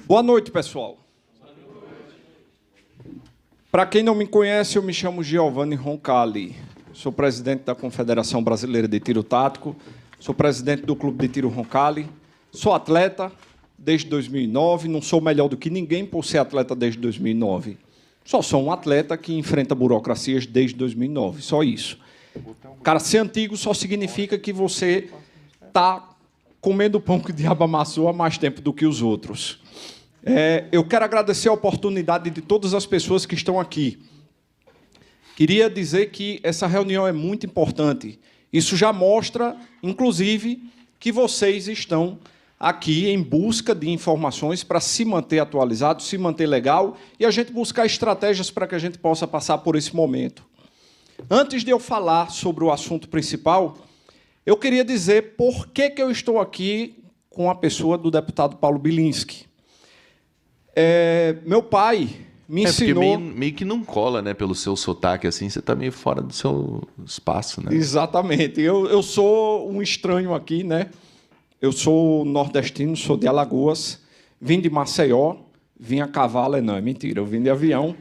Boa noite, pessoal. Para quem não me conhece, eu me chamo Giovanni Roncalli. Sou presidente da Confederação Brasileira de Tiro Tático, sou presidente do Clube de Tiro Roncalli, sou atleta desde 2009, não sou melhor do que ninguém por ser atleta desde 2009. Só sou um atleta que enfrenta burocracias desde 2009, só isso. Cara, ser antigo só significa que você está comendo pão que o diabo amassou há mais tempo do que os outros. Eu quero agradecer a oportunidade de todas as pessoas que estão aqui. Queria dizer que essa reunião é muito importante. Isso já mostra, inclusive, que vocês estão aqui em busca de informações para se manter atualizado, se manter legal e a gente buscar estratégias para que a gente possa passar por esse momento. Antes de eu falar sobre o assunto principal, eu queria dizer por que eu estou aqui com a pessoa do deputado Paulo Bilinski. Meu pai me ensinou... meio que não cola, né? Pelo seu sotaque, assim, você está meio fora do seu espaço, né? Exatamente. Eu sou um estranho aqui, né? Eu sou nordestino, sou de Alagoas, vim de Maceió, vim a cavalo, não, é mentira, eu vim de avião,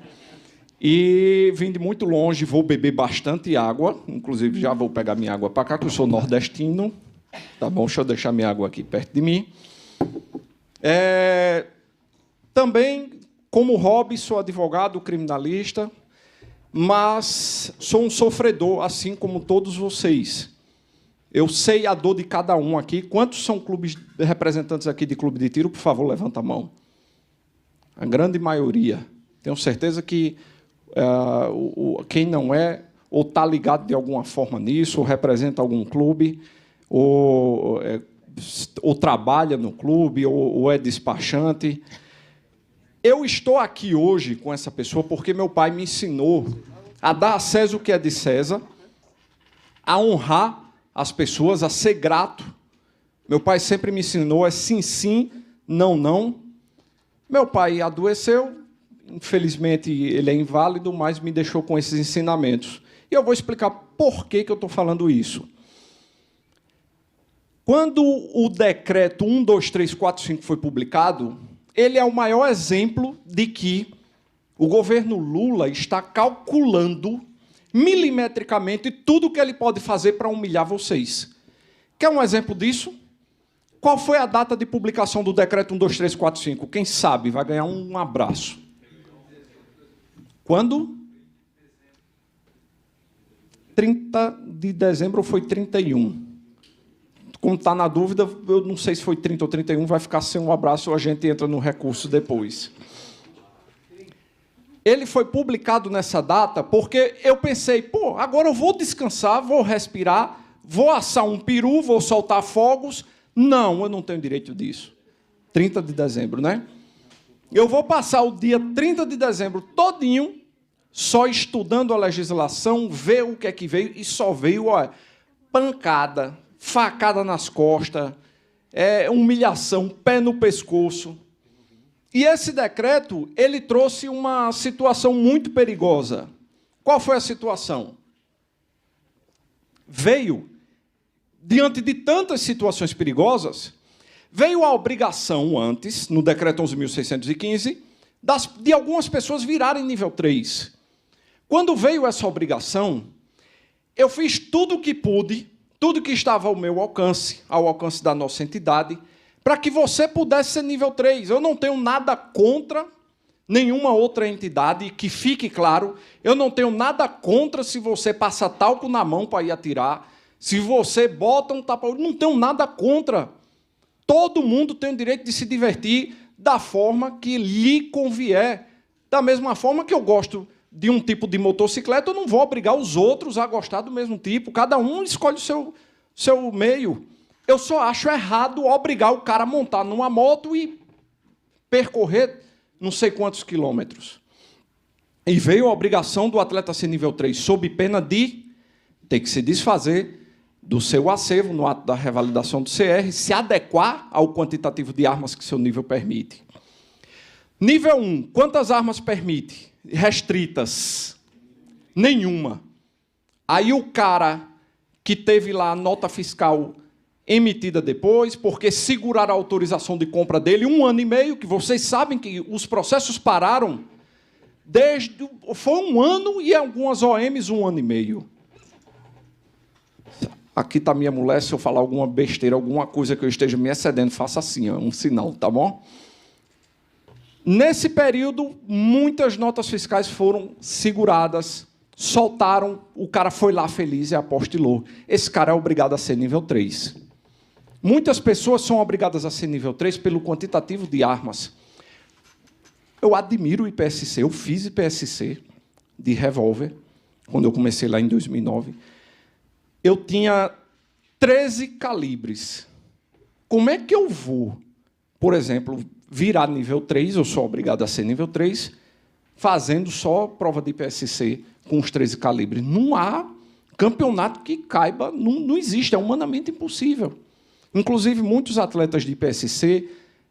e vim de muito longe, vou beber bastante água, inclusive já vou pegar minha água para cá, que eu sou nordestino, tá bom? Deixa eu deixar minha água aqui perto de mim. Também, como hobby, sou advogado criminalista, mas sou um sofredor, assim como todos vocês. Eu sei a dor de cada um aqui. Quantos são representantes aqui de clube de tiro? Por favor, levanta a mão. A grande maioria. Tenho certeza que quem não é, ou está ligado de alguma forma nisso, ou representa algum clube, ou trabalha no clube, ou é despachante. Eu estou aqui hoje com essa pessoa porque meu pai me ensinou a dar a César o que é de César, a honrar as pessoas, a ser grato. Meu pai sempre me ensinou sim, sim, não, não. Meu pai adoeceu, infelizmente ele é inválido, mas me deixou com esses ensinamentos. E eu vou explicar por que eu estou falando isso. Quando o decreto 12345 foi publicado, ele é o maior exemplo de que o governo Lula está calculando milimetricamente tudo o que ele pode fazer para humilhar vocês. Quer um exemplo disso? Qual foi a data de publicação do decreto 12345? Quem sabe vai ganhar um abraço. Quando? 30 de dezembro ou foi 31? Como está na dúvida, eu não sei se foi 30 ou 31, vai ficar sem um abraço ou a gente entra no recurso depois. Ele foi publicado nessa data porque eu pensei, agora eu vou descansar, vou respirar, vou assar um peru, vou soltar fogos. Não, eu não tenho direito disso. 30 de dezembro, né? Eu vou passar o dia 30 de dezembro todinho só estudando a legislação, ver o que é que veio, e só veio pancada, facada nas costas, humilhação, pé no pescoço. E esse decreto, ele trouxe uma situação muito perigosa. Qual foi a situação? Veio, diante de tantas situações perigosas, veio a obrigação antes, no decreto 11.615, de algumas pessoas virarem nível 3. Quando veio essa obrigação, eu fiz tudo o que pude, tudo que estava ao meu alcance, ao alcance da nossa entidade, para que você pudesse ser nível 3. Eu não tenho nada contra nenhuma outra entidade, que fique claro, eu não tenho nada contra se você passa talco na mão para ir atirar, se você bota um tapa... Não tenho nada contra. Todo mundo tem o direito de se divertir da forma que lhe convier. Da mesma forma que eu gosto de um tipo de motocicleta, eu não vou obrigar os outros a gostar do mesmo tipo. Cada um escolhe o seu meio. Eu só acho errado obrigar o cara a montar numa moto e percorrer não sei quantos quilômetros. E veio a obrigação do atleta ser nível 3, sob pena de ter que se desfazer do seu acervo no ato da revalidação do CR, se adequar ao quantitativo de armas que seu nível permite. Nível 1, quantas armas permite? Restritas. Nenhuma. Aí o cara que teve lá a nota fiscal emitida depois, porque seguraram a autorização de compra dele 1 ano e meio, que vocês sabem que os processos pararam foi 1 ano e algumas OMs 1 ano e meio. Aqui está minha mulher, se eu falar alguma besteira, alguma coisa que eu esteja me excedendo, faça assim, um sinal, tá bom? Nesse período, muitas notas fiscais foram seguradas, soltaram, o cara foi lá feliz e apostilou. Esse cara é obrigado a ser nível 3. Muitas pessoas são obrigadas a ser nível 3 pelo quantitativo de armas. Eu admiro o IPSC, eu fiz IPSC de revólver, quando eu comecei lá em 2009. Eu tinha 13 calibres. Como é que eu vou, por exemplo, virar nível 3, eu sou obrigado a ser nível 3, fazendo só prova de IPSC com os 13 calibres? Não há campeonato que caiba, não existe, é humanamente impossível. Inclusive, muitos atletas de IPSC,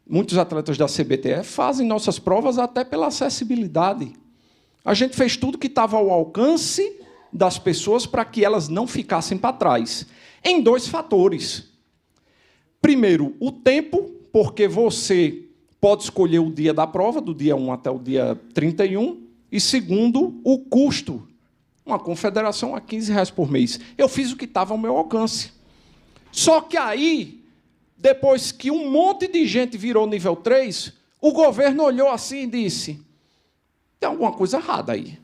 muitos atletas da CBTF fazem nossas provas até pela acessibilidade. A gente fez tudo que estava ao alcance das pessoas para que elas não ficassem para trás. Em 2 fatores. Primeiro, o tempo, porque você pode escolher o dia da prova, do dia 1 até o dia 31. E segundo, o custo. Uma confederação a R$15 por mês. Eu fiz o que estava ao meu alcance. Só que aí, depois que um monte de gente virou nível 3, o governo olhou assim e disse: tem alguma coisa errada aí.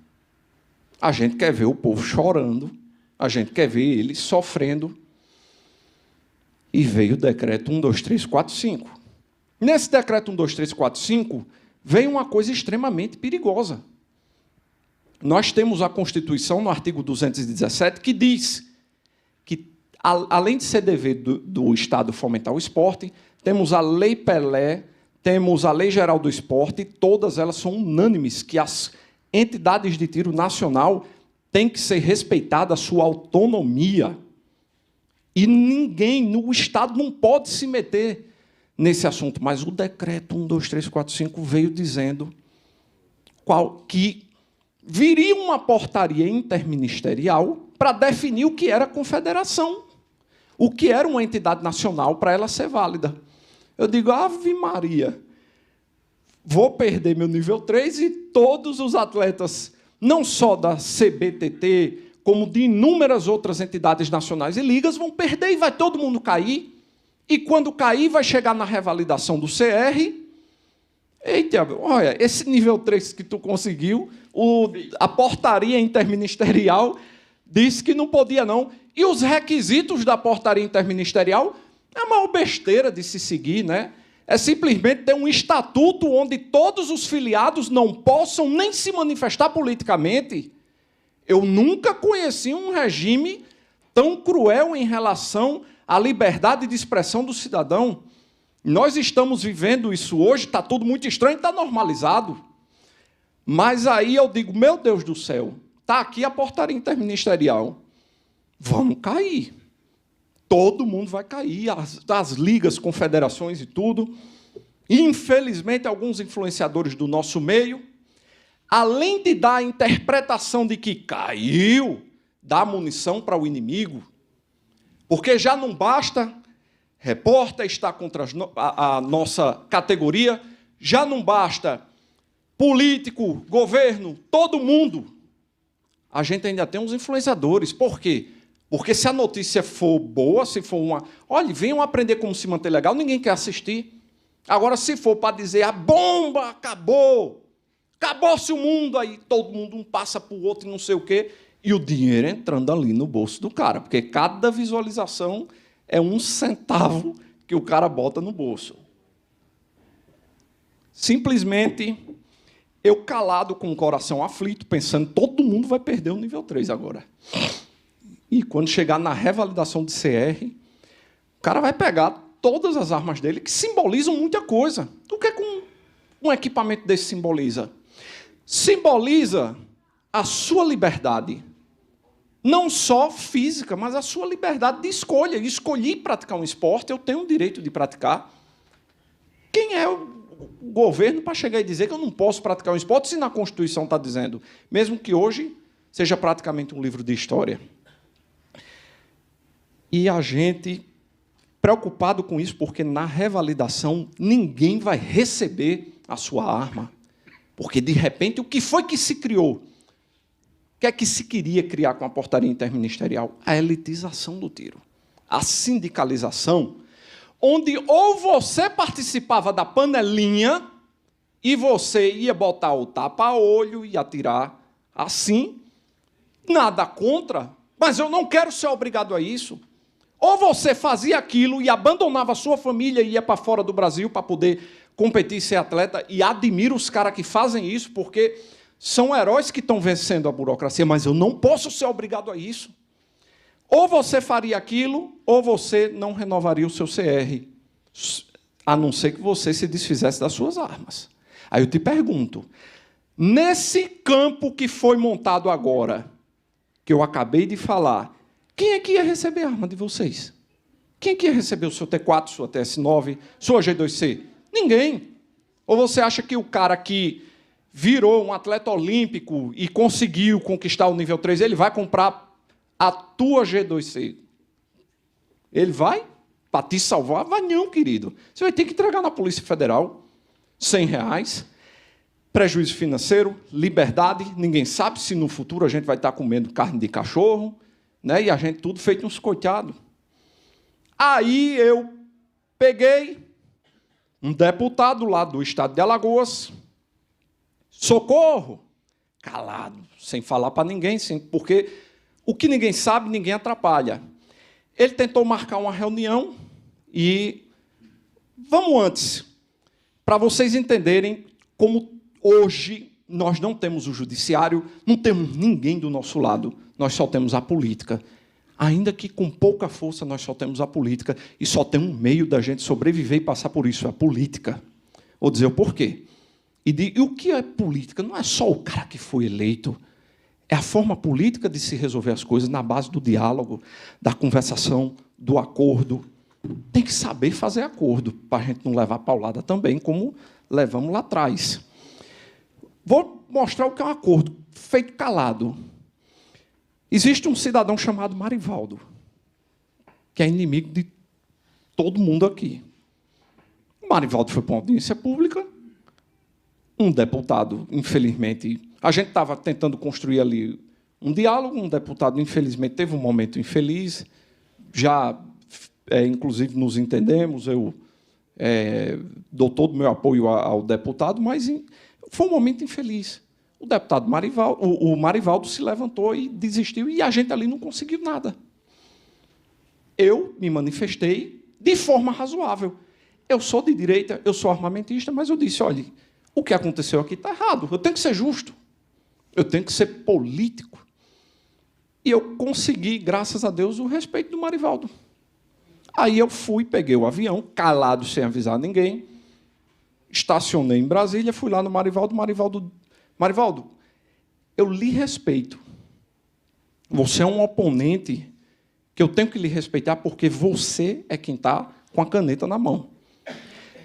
A gente quer ver o povo chorando, a gente quer ver eles sofrendo. E veio o decreto 12345. Nesse decreto 12345, veio uma coisa extremamente perigosa. Nós temos a Constituição, no artigo 217, que diz que, além de ser dever do Estado fomentar o esporte, temos a Lei Pelé, temos a Lei Geral do Esporte, e todas elas são unânimes, que as entidades de tiro nacional têm que ser respeitada a sua autonomia. E ninguém, o Estado não pode se meter nesse assunto. Mas o decreto 12345 veio dizendo que viria uma portaria interministerial para definir o que era confederação, o que era uma entidade nacional para ela ser válida. Eu digo: Ave Maria, vou perder meu nível 3 e todos os atletas, não só da CBTT, como de inúmeras outras entidades nacionais e ligas, vão perder e vai todo mundo cair. E quando cair, vai chegar na revalidação do CR. Eita, olha, esse nível 3 que tu conseguiu, a portaria interministerial disse que não podia, não. E os requisitos da portaria interministerial é a maior besteira de se seguir, né? É simplesmente ter um estatuto onde todos os filiados não possam nem se manifestar politicamente. Eu nunca conheci um regime tão cruel em relação à liberdade de expressão do cidadão. Nós estamos vivendo isso hoje, está tudo muito estranho, está normalizado. Mas aí eu digo: meu Deus do céu, está aqui a portaria interministerial. Vamos cair. Todo mundo vai cair, as ligas, confederações e tudo. Infelizmente, alguns influenciadores do nosso meio, além de dar a interpretação de que caiu, dá munição para o inimigo, porque já não basta repórter estar contra a nossa categoria, já não basta político, governo, todo mundo. A gente ainda tem uns influenciadores. Por quê? Porque se a notícia for boa, se for uma... Olha, venham aprender como se manter legal, ninguém quer assistir. Agora, se for para dizer a bomba acabou, acabou-se o mundo, aí todo mundo um passa para o outro e não sei o quê, e o dinheiro entrando ali no bolso do cara, porque cada visualização é 1 centavo que o cara bota no bolso. Simplesmente, eu calado com o coração aflito, pensando: todo mundo vai perder o nível 3 agora. E quando chegar na revalidação de CR, o cara vai pegar todas as armas dele, que simbolizam muita coisa. O que é que um equipamento desse simboliza? Simboliza a sua liberdade. Não só física, mas a sua liberdade de escolha. Escolhi praticar um esporte, eu tenho o direito de praticar. Quem é o governo para chegar e dizer que eu não posso praticar um esporte, se na Constituição está dizendo, mesmo que hoje seja praticamente um livro de história? E a gente preocupado com isso, porque na revalidação ninguém vai receber a sua arma. Porque, de repente, o que foi que se criou? O que é que se queria criar com a portaria interministerial? A elitização do tiro. A sindicalização, onde ou você participava da panelinha e você ia botar o tapa-olho e atirar assim, nada contra, mas eu não quero ser obrigado a isso. Ou você fazia aquilo e abandonava a sua família e ia para fora do Brasil para poder competir e ser atleta, e admiro os caras que fazem isso, porque são heróis que estão vencendo a burocracia, mas eu não posso ser obrigado a isso. Ou você faria aquilo, ou você não renovaria o seu CR, a não ser que você se desfizesse das suas armas. Aí eu te pergunto, nesse campo que foi montado agora, que eu acabei de falar, quem é que ia receber a arma de vocês? Quem é que ia receber o seu T4, sua TS9, sua G2C? Ninguém. Ou você acha que o cara que virou um atleta olímpico e conseguiu conquistar o nível 3, ele vai comprar a tua G2C? Ele vai? Para te salvar? Vai não, querido. Você vai ter que entregar na Polícia Federal R$100, prejuízo financeiro, liberdade, ninguém sabe se no futuro a gente vai estar comendo carne de cachorro, né? E a gente tudo feito uns coitados. Aí eu peguei um deputado lá do estado de Alagoas, socorro, calado, sem falar para ninguém, porque o que ninguém sabe, ninguém atrapalha. Ele tentou marcar uma reunião e vamos antes, para vocês entenderem como hoje nós não temos o judiciário, não temos ninguém do nosso lado, nós só temos a política. Ainda que com pouca força nós só temos a política e só tem um meio da gente sobreviver e passar por isso, é a política. Vou dizer o porquê. E o que é política? Não é só o cara que foi eleito, é a forma política de se resolver as coisas na base do diálogo, da conversação, do acordo. Tem que saber fazer acordo, para a gente não levar paulada também, como levamos lá atrás. Vou mostrar o que é um acordo feito calado. Existe um cidadão chamado Marivaldo, que é inimigo de todo mundo aqui. O Marivaldo foi para uma audiência pública, um deputado, infelizmente, a gente estava tentando construir ali um diálogo, um deputado, infelizmente, teve um momento infeliz, já, inclusive, nos entendemos, eu dou todo o meu apoio ao deputado, mas foi um momento infeliz. O deputado Marivaldo, o Marivaldo se levantou e desistiu, e a gente ali não conseguiu nada. Eu me manifestei de forma razoável. Eu sou de direita, eu sou armamentista, mas eu disse, olha, o que aconteceu aqui está errado, eu tenho que ser justo, eu tenho que ser político. E eu consegui, graças a Deus, o respeito do Marivaldo. Aí eu fui, peguei o avião, calado, sem avisar ninguém, estacionei em Brasília, fui lá no Marivaldo, Marivaldo, eu lhe respeito. Você é um oponente que eu tenho que lhe respeitar porque você é quem está com a caneta na mão.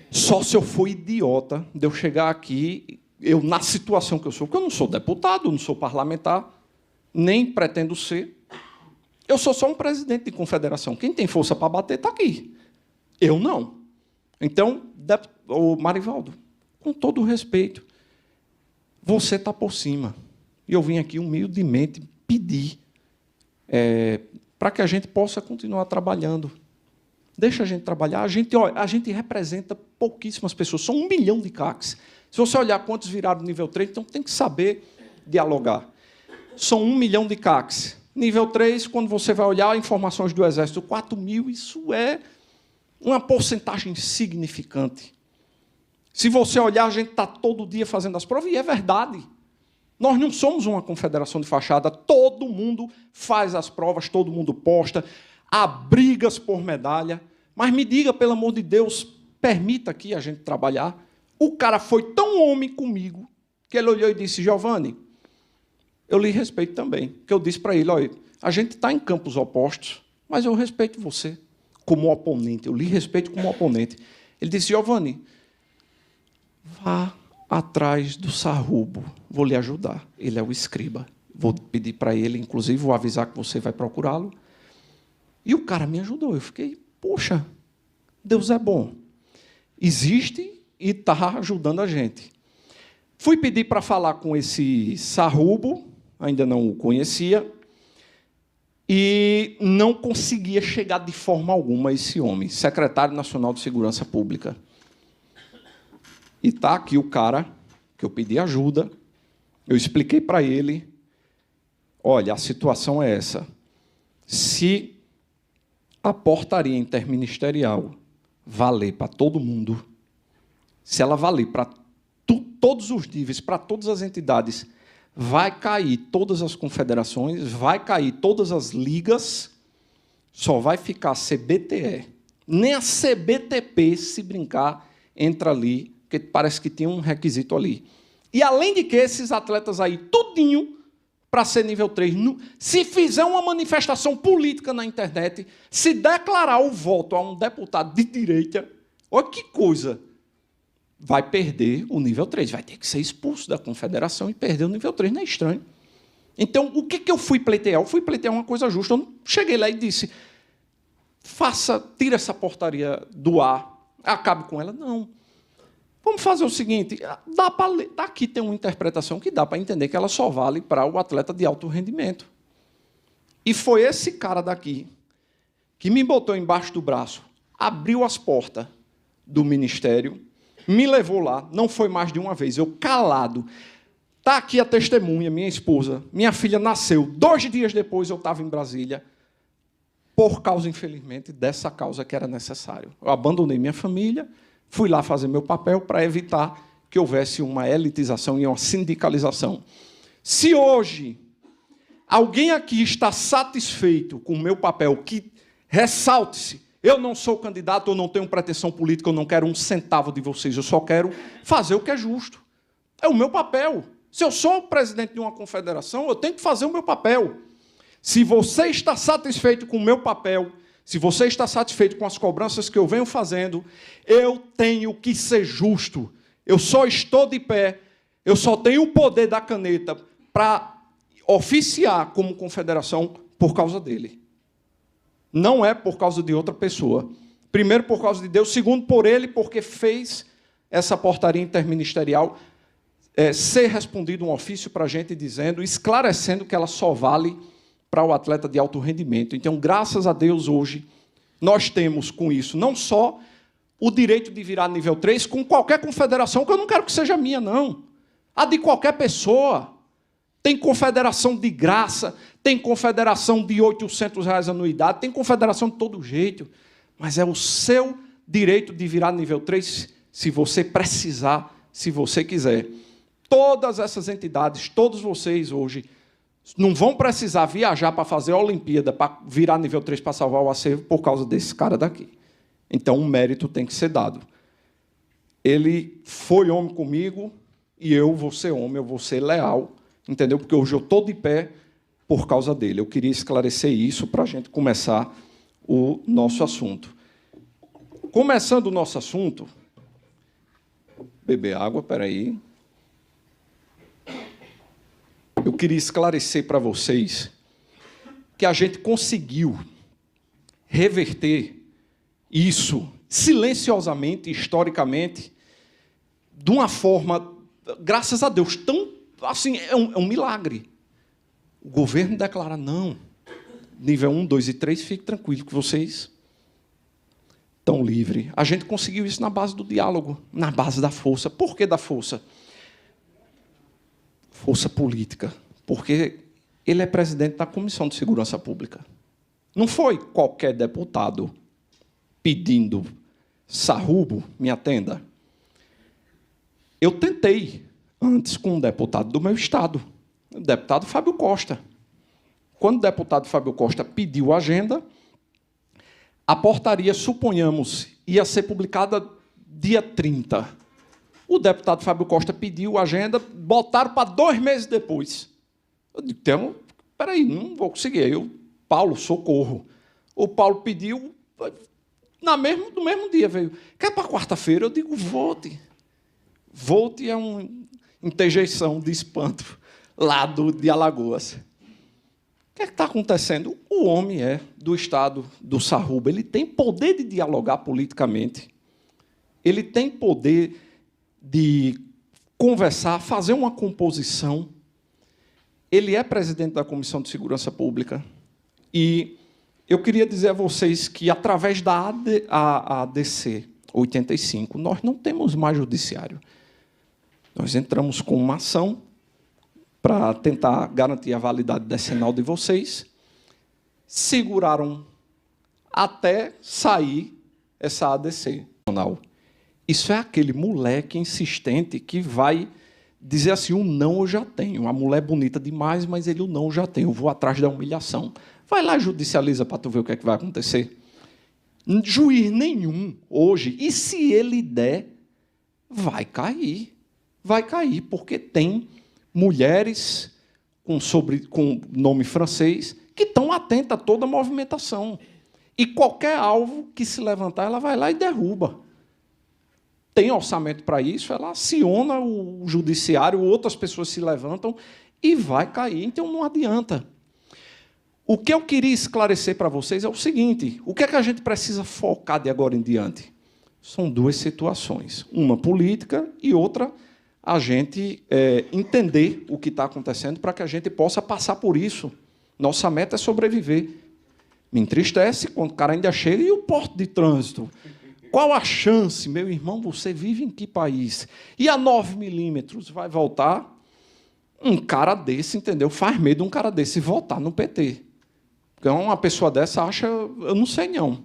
Só se eu for idiota de eu chegar aqui, eu na situação que eu sou, porque eu não sou deputado, não sou parlamentar, nem pretendo ser. Eu sou só um presidente de confederação. Quem tem força para bater está aqui. Eu não. Então, o Marivaldo, com todo o respeito, você está por cima. E eu vim aqui humildemente pedir para que a gente possa continuar trabalhando. Deixa a gente trabalhar. A gente representa pouquíssimas pessoas. São 1 milhão de CACs. Se você olhar quantos viraram nível 3, então tem que saber dialogar. São 1 milhão de CACs. Nível 3, quando você vai olhar informações do Exército, 4 mil, isso é uma porcentagem significante. Se você olhar, a gente está todo dia fazendo as provas, e é verdade. Nós não somos uma confederação de fachada, todo mundo faz as provas, todo mundo posta, há brigas por medalha, mas me diga, pelo amor de Deus, permita aqui a gente trabalhar. O cara foi tão homem comigo, que ele olhou e disse, Giovanni, eu lhe respeito também, porque eu disse para ele, olha, a gente está em campos opostos, mas eu respeito você como oponente, eu lhe respeito como oponente. Ele disse, Giovanni, vá atrás do Sarrubo, vou lhe ajudar. Ele é o escriba. Vou pedir para ele, inclusive, vou avisar que você vai procurá-lo. E o cara me ajudou. Eu fiquei, poxa, Deus é bom. Existe e está ajudando a gente. Fui pedir para falar com esse Sarrubo, ainda não o conhecia, e não conseguia chegar de forma alguma a esse homem, secretário nacional de Segurança Pública. E está aqui o cara que eu pedi ajuda, eu expliquei para ele, olha, a situação é essa. Se a portaria interministerial valer para todo mundo, se ela valer para todos os níveis, para todas as entidades, vai cair todas as confederações, vai cair todas as ligas, só vai ficar a CBTE. Nem a CBTP, se brincar, entra ali, porque parece que tem um requisito ali. E, além de que, esses atletas aí, tudinho, para ser nível 3, se fizer uma manifestação política na internet, se declarar o voto a um deputado de direita, olha que coisa, vai perder o nível 3, vai ter que ser expulso da confederação e perder o nível 3, não é estranho. Então, o que eu fui pleitear? Eu fui pleitear uma coisa justa. Eu não cheguei lá e disse, tira essa portaria do ar, acabe com ela. Não. Vamos fazer o seguinte, dá para ler, aqui tem uma interpretação que dá para entender que ela só vale para o atleta de alto rendimento. E foi esse cara daqui que me botou embaixo do braço, abriu as portas do ministério, me levou lá, não foi mais de uma vez, eu calado. Está aqui a testemunha, minha esposa, minha filha nasceu, 2 dias depois eu estava em Brasília, por causa, infelizmente, dessa causa que era necessário. Eu abandonei minha família, fui lá fazer meu papel para evitar que houvesse uma elitização e uma sindicalização. Se hoje alguém aqui está satisfeito com o meu papel, que ressalte-se, eu não sou candidato, eu não tenho pretensão política, eu não quero um centavo de vocês, eu só quero fazer o que é justo. É o meu papel. Se eu sou o presidente de uma confederação, eu tenho que fazer o meu papel. Se você está satisfeito com o meu papel, se você está satisfeito com as cobranças que eu venho fazendo, eu tenho que ser justo. Eu só estou de pé, eu só tenho o poder da caneta para oficiar como confederação por causa dele. Não é por causa de outra pessoa. Primeiro, por causa de Deus. Segundo, por ele, porque fez essa portaria interministerial ser respondido um ofício para a gente dizendo, esclarecendo que ela só vale para o atleta de alto rendimento. Então, graças a Deus, hoje, nós temos com isso não só o direito de virar nível 3 com qualquer confederação, que eu não quero que seja minha, não. A de qualquer pessoa. Tem confederação de graça, tem confederação de R$800 anuidade, tem confederação de todo jeito. Mas é o seu direito de virar nível 3, se você precisar, se você quiser. Todas essas entidades, todos vocês hoje, não vão precisar viajar para fazer a Olimpíada, para virar nível 3 para salvar o acervo por causa desse cara daqui. Então, o mérito tem que ser dado. Ele foi homem comigo e eu vou ser homem, eu vou ser leal, entendeu? Porque hoje eu estou de pé por causa dele. Eu queria esclarecer isso para a gente começar o nosso assunto. Começando o nosso assunto... Beber água, espera aí. Eu queria esclarecer para vocês que a gente conseguiu reverter isso silenciosamente, historicamente, de uma forma, graças a Deus, tão assim, é um milagre. O governo declara, não, nível 1, 2 e 3, fique tranquilo que vocês estão livres. A gente conseguiu isso na base do diálogo, na base da força. Por que da força? Força política, porque ele é presidente da Comissão de Segurança Pública. Não foi qualquer deputado pedindo, Sarrubo, me atenda. Eu tentei, antes, com um deputado do meu estado, o deputado Fábio Costa. Quando o deputado Fábio Costa pediu a agenda, a portaria, suponhamos, ia ser publicada dia 30. O deputado Fábio Costa pediu a agenda, botaram para 2 meses depois. Eu digo, espera aí, não vou conseguir. Aí Paulo, socorro. O Paulo pediu, no mesmo dia veio. Quer para quarta-feira? Eu digo, vote. Vote é uma interjeição de espanto lá de Alagoas. que é que está acontecendo? O homem é do estado do Sarruba, ele tem poder de dialogar politicamente, ele tem poder de conversar, fazer uma composição. Ele é presidente da Comissão de Segurança Pública. E eu queria dizer a vocês que, através da ADC 85, nós não temos mais judiciário. Nós entramos com uma ação para tentar garantir a validade decenal de vocês. Seguraram até sair essa ADC. Isso é aquele moleque insistente que vai dizer assim, o não eu já tenho. A mulher é bonita demais, mas ele o não eu já tenho. Eu vou atrás da humilhação. Vai lá e judicializa para tu ver o que é que vai acontecer. Juiz nenhum hoje. E se ele der, vai cair. Vai cair, porque tem mulheres com nome francês que estão atentas a toda a movimentação. E qualquer alvo que se levantar, ela vai lá e derruba. Tem orçamento para isso, ela aciona o judiciário, outras pessoas se levantam e vai cair. Então, não adianta. O que eu queria esclarecer para vocês é o seguinte, o que é que a gente precisa focar de agora em diante? São duas situações, uma política e outra a gente entender o que está acontecendo para que a gente possa passar por isso. Nossa meta é sobreviver. Me entristece quando o cara ainda chega e o porto de trânsito. Qual a chance, meu irmão, você vive em que país? E a 9 milímetros vai voltar? Um cara desse, entendeu? Faz medo um cara desse votar no PT. Então, uma pessoa dessa acha... Eu não sei, não.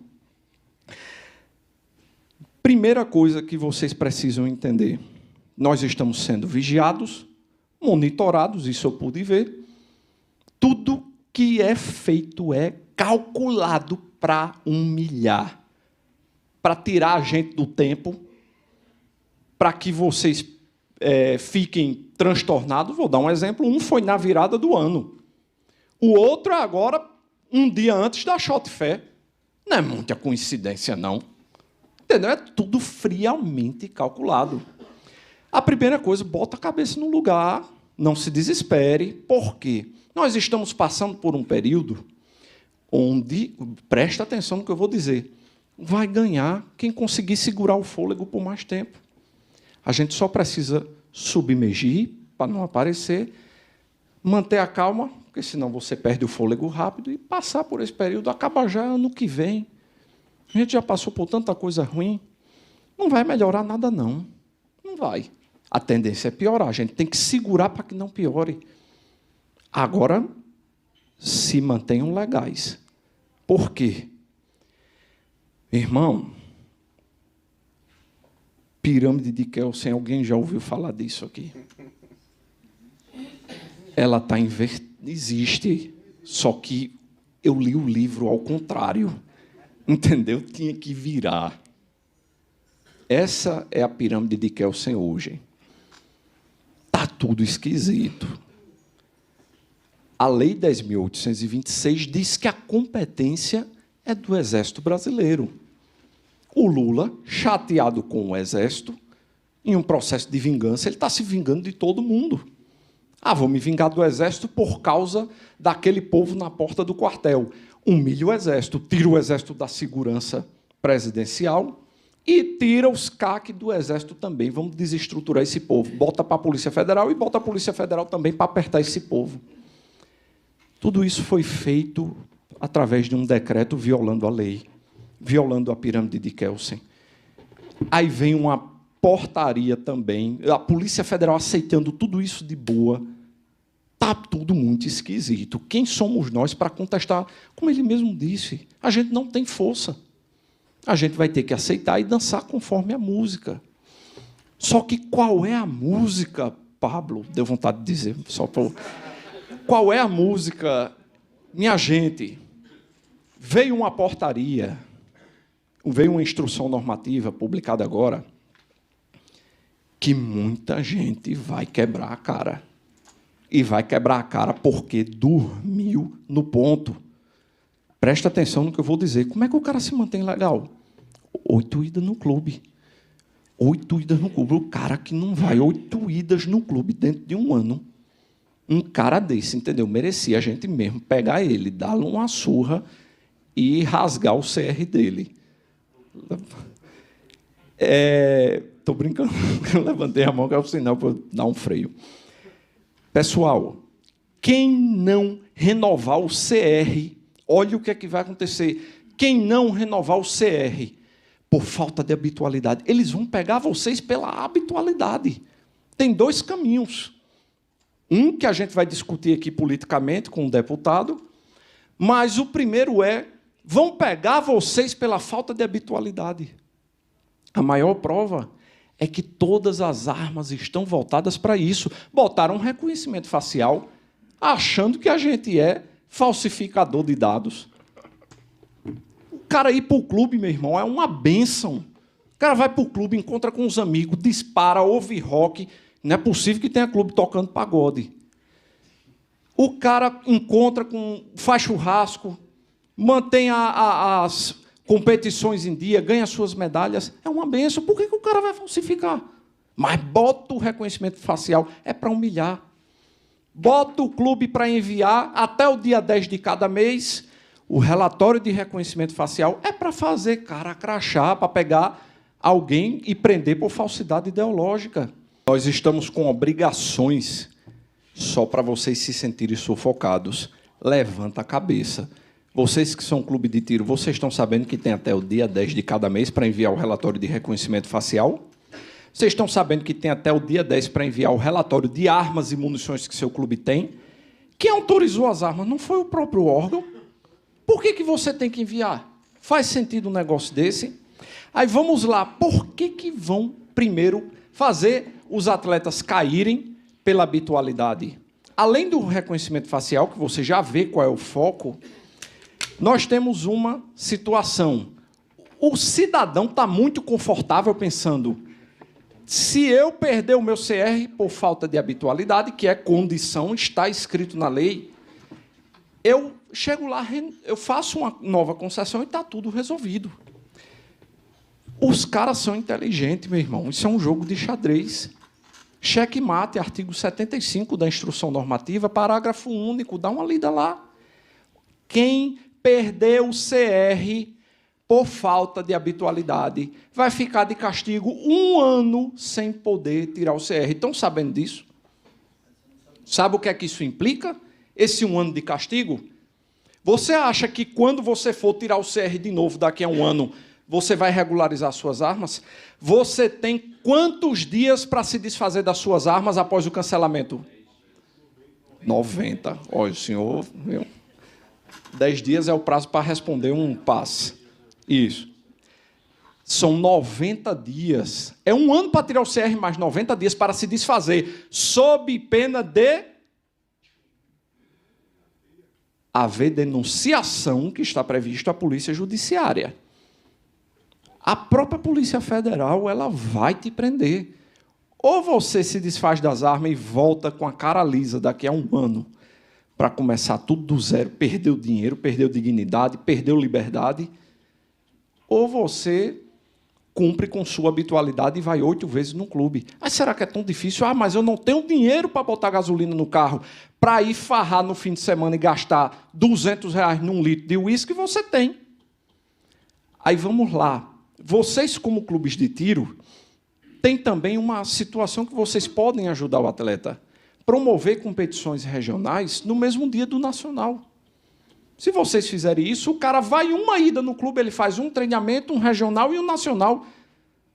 Primeira coisa que vocês precisam entender. Nós estamos sendo vigiados, monitorados, isso eu pude ver. Tudo que é feito é calculado para humilhar, para tirar a gente do tempo, para que vocês fiquem transtornados. Vou dar um exemplo. Um foi na virada do ano. O outro agora, um dia antes da Shot Fair. Não é muita coincidência, não. Entendeu? É tudo friamente calculado. A primeira coisa, bota a cabeça no lugar, não se desespere. Por quê? Nós estamos passando por um período onde, presta atenção no que eu vou dizer, vai ganhar quem conseguir segurar o fôlego por mais tempo. A gente só precisa submergir para não aparecer, manter a calma, porque senão você perde o fôlego rápido, e passar por esse período. Acaba já ano que vem. A gente já passou por tanta coisa ruim. Não vai melhorar nada, não. Não vai. A tendência é piorar. A gente tem que segurar para que não piore. Agora, se mantenham legais. Por quê? Irmão, pirâmide de Kelsen, alguém já ouviu falar disso aqui? Ela está invertida. Existe, só que eu li o livro ao contrário. Entendeu? Tinha que virar. Essa é a pirâmide de Kelsen hoje. Está tudo esquisito. A Lei 10.826 diz que a competência é do Exército Brasileiro. O Lula, chateado com o Exército, em um processo de vingança, ele está se vingando de todo mundo. Ah, vou me vingar do Exército por causa daquele povo na porta do quartel. Humilha o Exército, tira o Exército da segurança presidencial e tira os CAC do Exército também. Vamos desestruturar esse povo. Bota para a Polícia Federal e bota a Polícia Federal também para apertar esse povo. Tudo isso foi feito através de um decreto violando a lei, violando a pirâmide de Kelsen. Aí vem uma portaria também, a Polícia Federal aceitando tudo isso de boa. Está tudo muito esquisito. Quem somos nós para contestar? Como ele mesmo disse, a gente não tem força. A gente vai ter que aceitar e dançar conforme a música. Só que qual é a música, Pablo? Deu vontade de dizer, só por... Qual é a música? Minha gente, veio uma portaria, veio uma instrução normativa publicada agora, que muita gente vai quebrar a cara. E vai quebrar a cara porque dormiu no ponto. Presta atenção no que eu vou dizer. Como é que o cara se mantém legal? 8 idas no clube. 8 idas no clube. O cara que não vai 8 idas no clube dentro de um ano. Um cara desse, entendeu? Merecia a gente mesmo pegar ele, dar-lhe uma surra e rasgar o CR dele. Estou brincando, eu levantei a mão, que é o sinal para eu dar um freio. Pessoal, quem não renovar o CR, olha o que é que vai acontecer. Quem não renovar o CR por falta de habitualidade, eles vão pegar vocês pela habitualidade. Tem dois caminhos. Um que a gente vai discutir aqui politicamente com o deputado, mas o primeiro vão pegar vocês pela falta de habitualidade. A maior prova é que todas as armas estão voltadas para isso. Botaram um reconhecimento facial, achando que a gente é falsificador de dados. O cara ir para o clube, meu irmão, é uma bênção. O cara vai para o clube, encontra com os amigos, dispara, ouve rock. Não é possível que tenha clube tocando pagode. O cara encontra faz churrasco, mantém as competições em dia, ganha suas medalhas. É uma benção. Por que o cara vai falsificar? Mas bota o reconhecimento facial. É para humilhar. Bota o clube para enviar, até o dia 10 de cada mês, o relatório de reconhecimento facial. É para fazer cara crachá, para pegar alguém e prender por falsidade ideológica. Nós estamos com obrigações só para vocês se sentirem sufocados. Levanta a cabeça. Vocês que são clube de tiro, vocês estão sabendo que tem até o dia 10 de cada mês para enviar o relatório de reconhecimento facial? Vocês estão sabendo que tem até o dia 10 para enviar o relatório de armas e munições que seu clube tem? Quem autorizou as armas não foi o próprio órgão? Por que você tem que enviar? Faz sentido um negócio desse? Aí vamos lá. Por que vão primeiro fazer os atletas caírem pela habitualidade? Além do reconhecimento facial, que você já vê qual é o foco, nós temos uma situação. O cidadão está muito confortável pensando, se eu perder o meu CR por falta de habitualidade, que é condição, está escrito na lei, eu chego lá, eu faço uma nova concessão e está tudo resolvido. Os caras são inteligentes, meu irmão. Isso é um jogo de xadrez. Cheque-mate, artigo 75 da Instrução Normativa, parágrafo único. Dá uma lida lá. Quem perder o CR por falta de habitualidade vai ficar de castigo 1 ano sem poder tirar o CR. Estão sabendo disso? Sabe o que é que isso implica? Esse 1 ano de castigo? Você acha que quando você for tirar o CR de novo daqui a 1 ano, você vai regularizar suas armas? Você tem quantos dias para se desfazer das suas armas após o cancelamento? 90. Olha, o senhor... 10 dias é o prazo para responder um passe. Isso. São 90 dias. É 1 ano para tirar o CR, mais 90 dias para se desfazer, sob pena de haver denunciação, que está previsto à Polícia Judiciária. A própria Polícia Federal, ela vai te prender. Ou você se desfaz das armas e volta com a cara lisa daqui a 1 ano para começar tudo do zero, perdeu dinheiro, perdeu dignidade, perdeu liberdade, ou você cumpre com sua habitualidade e vai 8 vezes no clube. Mas será que é tão difícil? Ah, mas eu não tenho dinheiro para botar gasolina no carro, para ir farrar no fim de semana e gastar R$200 num litro de uísque, você tem. Aí vamos lá. Vocês, como clubes de tiro, tem também uma situação que vocês podem ajudar o atleta. Promover competições regionais no mesmo dia do nacional. Se vocês fizerem isso, o cara vai uma ida no clube, ele faz um treinamento, um regional e um nacional.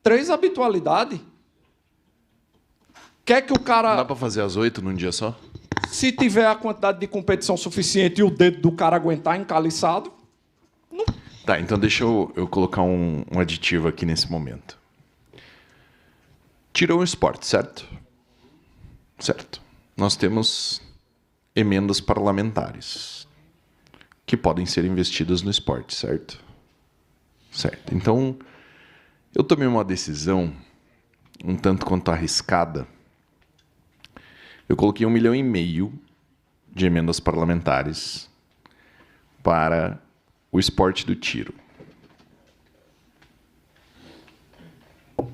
3 habitualidades. Quer que o cara... Dá para fazer as 8 num dia só? Se tiver a quantidade de competição suficiente e o dedo do cara aguentar encaliçado... Não. Tá, então deixa eu colocar um aditivo aqui nesse momento. Tirou o esporte, certo? Certo. Nós temos emendas parlamentares que podem ser investidas no esporte, certo? Certo. Então, eu tomei uma decisão um tanto quanto arriscada. Eu coloquei 1,5 milhão de emendas parlamentares para o esporte do tiro.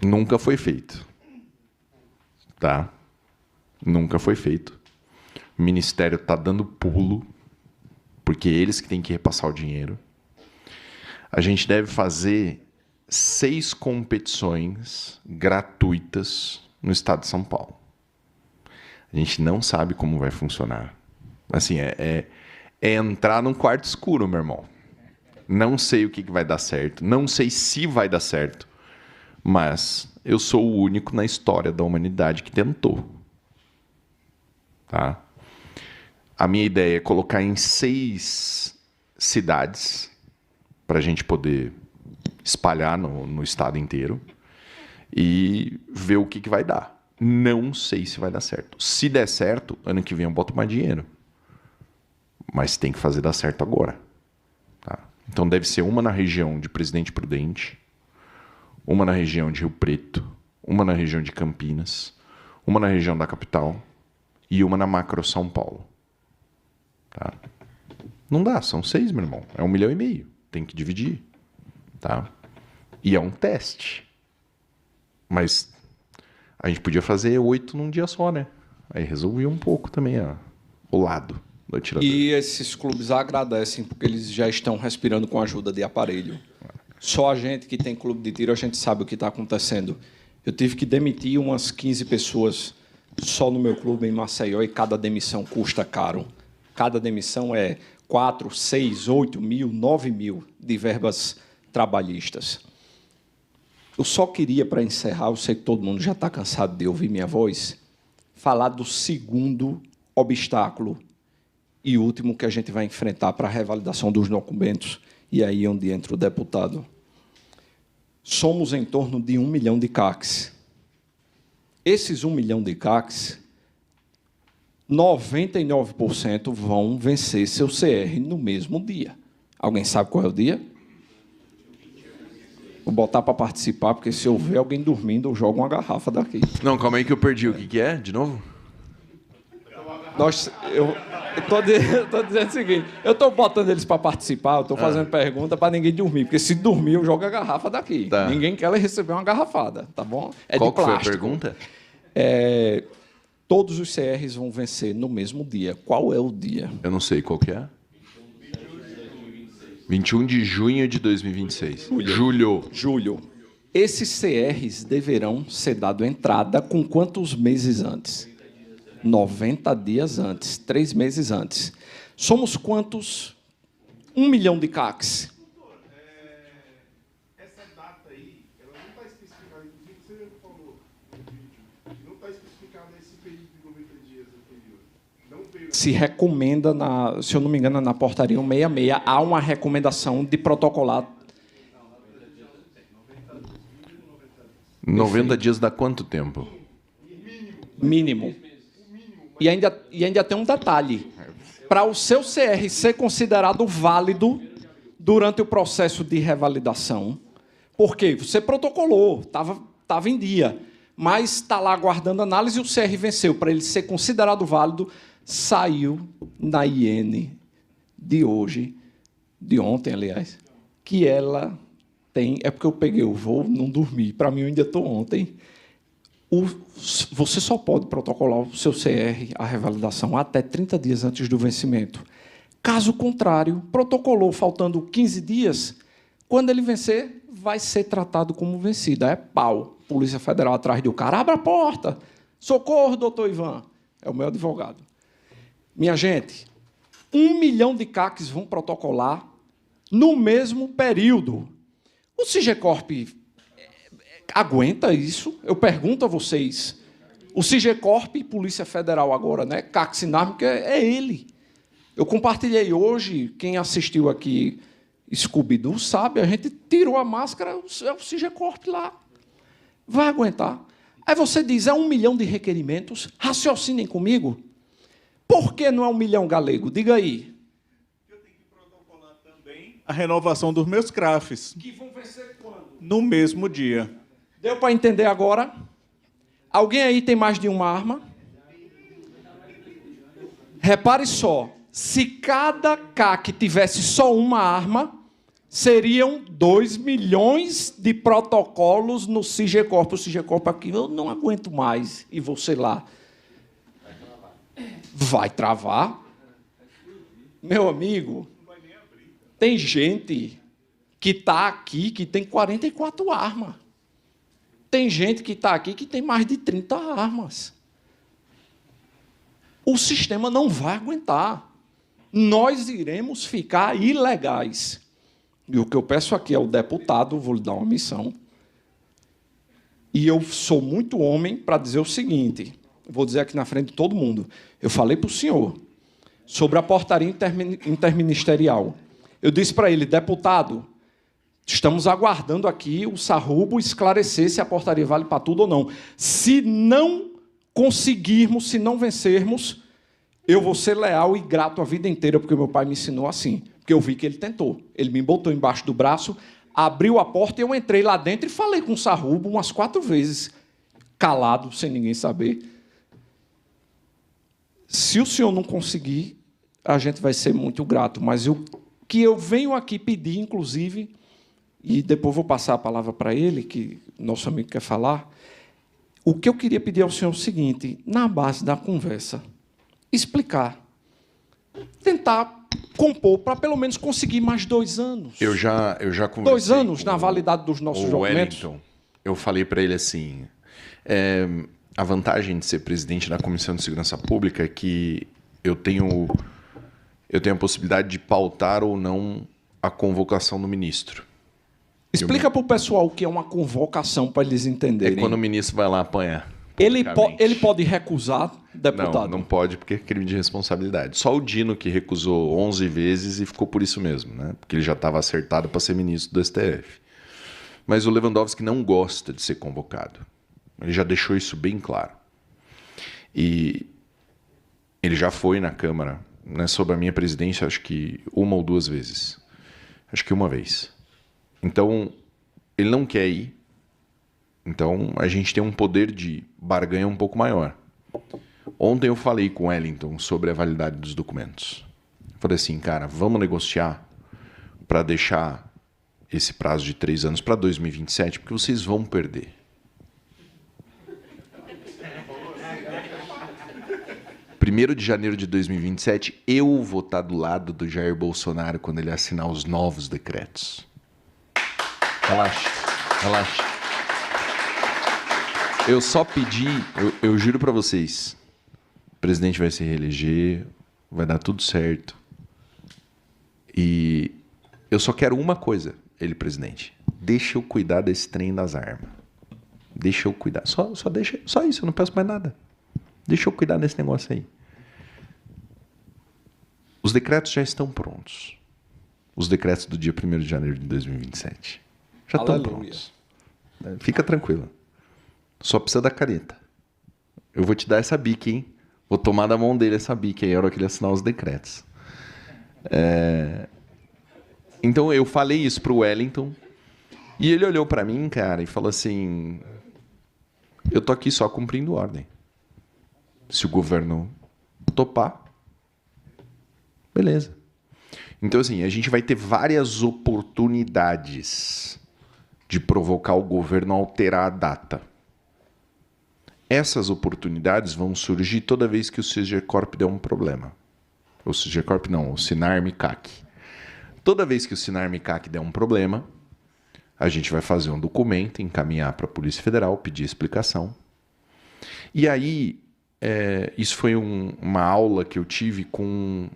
Nunca foi feito. Tá? Nunca foi feito. O Ministério está dando pulo, porque eles que têm que repassar o dinheiro. A gente deve fazer 6 competições gratuitas no estado de São Paulo. A gente não sabe como vai funcionar. Assim, é entrar num quarto escuro, meu irmão. Não sei o que vai dar certo, não sei se vai dar certo, mas eu sou o único na história da humanidade que tentou. Tá? A minha ideia é colocar em 6 cidades para a gente poder espalhar no estado inteiro e ver o que vai dar. Não sei se vai dar certo. Se der certo, ano que vem eu boto mais dinheiro. Mas tem que fazer dar certo agora. Tá? Então deve ser uma na região de Presidente Prudente, uma na região de Rio Preto, uma na região de Campinas, uma na região da capital e uma na macro São Paulo. Tá? Não dá, são 6, meu irmão. É 1,5 milhão. Tem que dividir. Tá? E é um teste. Mas a gente podia fazer 8 num dia só, né? Aí resolvia um pouco também o lado do atirador. E esses clubes agradecem porque eles já estão respirando com a ajuda de aparelho. Só a gente que tem clube de tiro, a gente sabe o que está acontecendo. Eu tive que demitir umas 15 pessoas só no meu clube em Maceió e cada demissão custa caro. Cada demissão é 4, 6, 8 mil, 9 mil de verbas trabalhistas. Eu só queria, para encerrar, eu sei que todo mundo já está cansado de ouvir minha voz, falar do segundo obstáculo e último que a gente vai enfrentar para a revalidação dos documentos, e aí é onde entra o deputado. Somos em torno de 1 milhão de CACs. Esses 1 milhão de CACs, 99% vão vencer seu CR no mesmo dia. Alguém sabe qual é o dia? Vou botar para participar, porque se eu ver alguém dormindo, eu jogo uma garrafa daqui. Não, calma aí que eu perdi. O que é? De novo? Eu estou dizendo o seguinte, eu estou botando eles para participar, eu estou fazendo pergunta para ninguém dormir, porque se dormir, eu jogo a garrafa daqui. Tá. Ninguém quer receber uma garrafada, tá bom? É Qual de que foi a plástico. pergunta? Todos os CRs vão vencer no mesmo dia. Qual é o dia? Eu não sei qual que é. 21 de junho de 2026. Julho. Esses CRs deverão ser dado entrada com quantos meses antes? 90 dias antes, 3 meses antes. Somos quantos? 1 milhão de CACs. Essa data aí, ela não está especificada, inclusive você mesmo falou no vídeo, não está especificada nesse período de 90 dias anterior. Não veio... Se recomenda, se eu não me engano, na portaria 166, há uma recomendação de protocolar. 90 dias dá quanto tempo? Mínimo. E ainda tem um detalhe. Para o seu CR ser considerado válido durante o processo de revalidação, porque você protocolou, estava em dia, mas está lá aguardando análise e o CR venceu. Para ele ser considerado válido, saiu na IN de hoje, de ontem, aliás, que ela tem... É porque eu peguei o voo, não dormi. Para mim, eu ainda estou ontem. Você só pode protocolar o seu CR, a revalidação, até 30 dias antes do vencimento. Caso contrário, protocolou faltando 15 dias, quando ele vencer, vai ser tratado como vencido. É pau. Polícia Federal atrás do cara. Abra a porta. Socorro, doutor Ivan. É o meu advogado. Minha gente, 1 milhão de CACs vão protocolar no mesmo período. O Sigecorp aguenta isso? Eu pergunto a vocês. O Sigecorp e Polícia Federal agora, né? CAC Sinármica é ele. Eu compartilhei hoje, quem assistiu aqui Scooby-Doo sabe, a gente tirou a máscara, é o Sigecorp lá. Vai aguentar. Aí você diz, é 1 milhão de requerimentos, raciocinem comigo. Por que não é 1 milhão galego? Diga aí. Eu tenho que protocolar também a renovação dos meus CRAFs. Que vão vencer quando? No mesmo dia. Deu para entender agora? Alguém aí tem mais de uma arma? Repare só, se cada CAC tivesse só uma arma, seriam 2 milhões de protocolos no Sigecorp. O Sigecorp aqui, eu não aguento mais, e você lá. Vai travar. Meu amigo, tem gente que está aqui que tem 44 armas. Tem gente que está aqui que tem mais de 30 armas. O sistema não vai aguentar. Nós iremos ficar ilegais. E o que eu peço aqui ao deputado, vou lhe dar uma missão. E eu sou muito homem para dizer o seguinte, vou dizer aqui na frente de todo mundo. Eu falei para o senhor sobre a portaria interministerial. Eu disse para ele, deputado, estamos aguardando aqui o Sarrubo esclarecer se a portaria vale para tudo ou não. Se não conseguirmos, se não vencermos, eu vou ser leal e grato a vida inteira, porque meu pai me ensinou assim. Porque eu vi que ele tentou. Ele me botou embaixo do braço, abriu a porta e eu entrei lá dentro e falei com o Sarrubo umas 4 vezes, calado, sem ninguém saber. Se o senhor não conseguir, a gente vai ser muito grato. Mas o que eu venho aqui pedir, inclusive, e depois vou passar a palavra para ele, que nosso amigo quer falar, o que eu queria pedir ao senhor é o seguinte, na base da conversa, explicar, tentar compor para pelo menos conseguir mais 2 anos. Eu já conversei 2 anos com na validade dos nossos documentos. Wellington. Eu falei para ele assim, a vantagem de ser presidente da Comissão de Segurança Pública é que eu tenho a possibilidade de pautar ou não a convocação do ministro. Explica para o pessoal o que é uma convocação para eles entenderem. É quando o ministro vai lá apanhar. Ele pode recusar, deputado? Não pode, porque é crime de responsabilidade. Só o Dino que recusou 11 vezes e ficou por isso mesmo, né? Porque ele já estava acertado para ser ministro do STF. Mas o Lewandowski não gosta de ser convocado. Ele já deixou isso bem claro. E ele já foi na Câmara, né, sob a minha presidência, acho que 1 ou 2 vezes. Acho que 1 vez. Então, ele não quer ir. Então, a gente tem um poder de barganha um pouco maior. Ontem eu falei com o Wellington sobre a validade dos documentos. Falei assim, cara, vamos negociar para deixar esse prazo de 3 anos para 2027, porque vocês vão perder. Primeiro de janeiro de 2027, eu vou estar do lado do Jair Bolsonaro quando ele assinar os novos decretos. Relaxa, relaxa. Eu só pedi, eu juro para vocês, o presidente vai se reeleger, vai dar tudo certo. E eu só quero uma coisa, ele, presidente. Deixa eu cuidar desse trem das armas. Deixa eu cuidar. Só isso, eu não peço mais nada. Deixa eu cuidar desse negócio aí. Os decretos já estão prontos. Os decretos do dia 1º de janeiro de 2027. Já estão prontos. Fica tranquilo. Só precisa da caneta. Eu vou te dar essa bique, hein? Vou tomar da mão dele essa bique aí, a hora que ele assinar os decretos. Então, eu falei isso pro Wellington. E ele olhou para mim, cara, e falou assim... Eu tô aqui só cumprindo ordem. Se o governo topar, beleza. Então, assim, a gente vai ter várias oportunidades de provocar o governo a alterar a data. Essas oportunidades vão surgir toda vez que o CGCorp der um problema. O CGCorp não, o Sinar-MICAC. Toda vez que o Sinar-MICAC der um problema, a gente vai fazer um documento, encaminhar para a Polícia Federal, pedir explicação. E aí, isso foi uma aula que eu tive com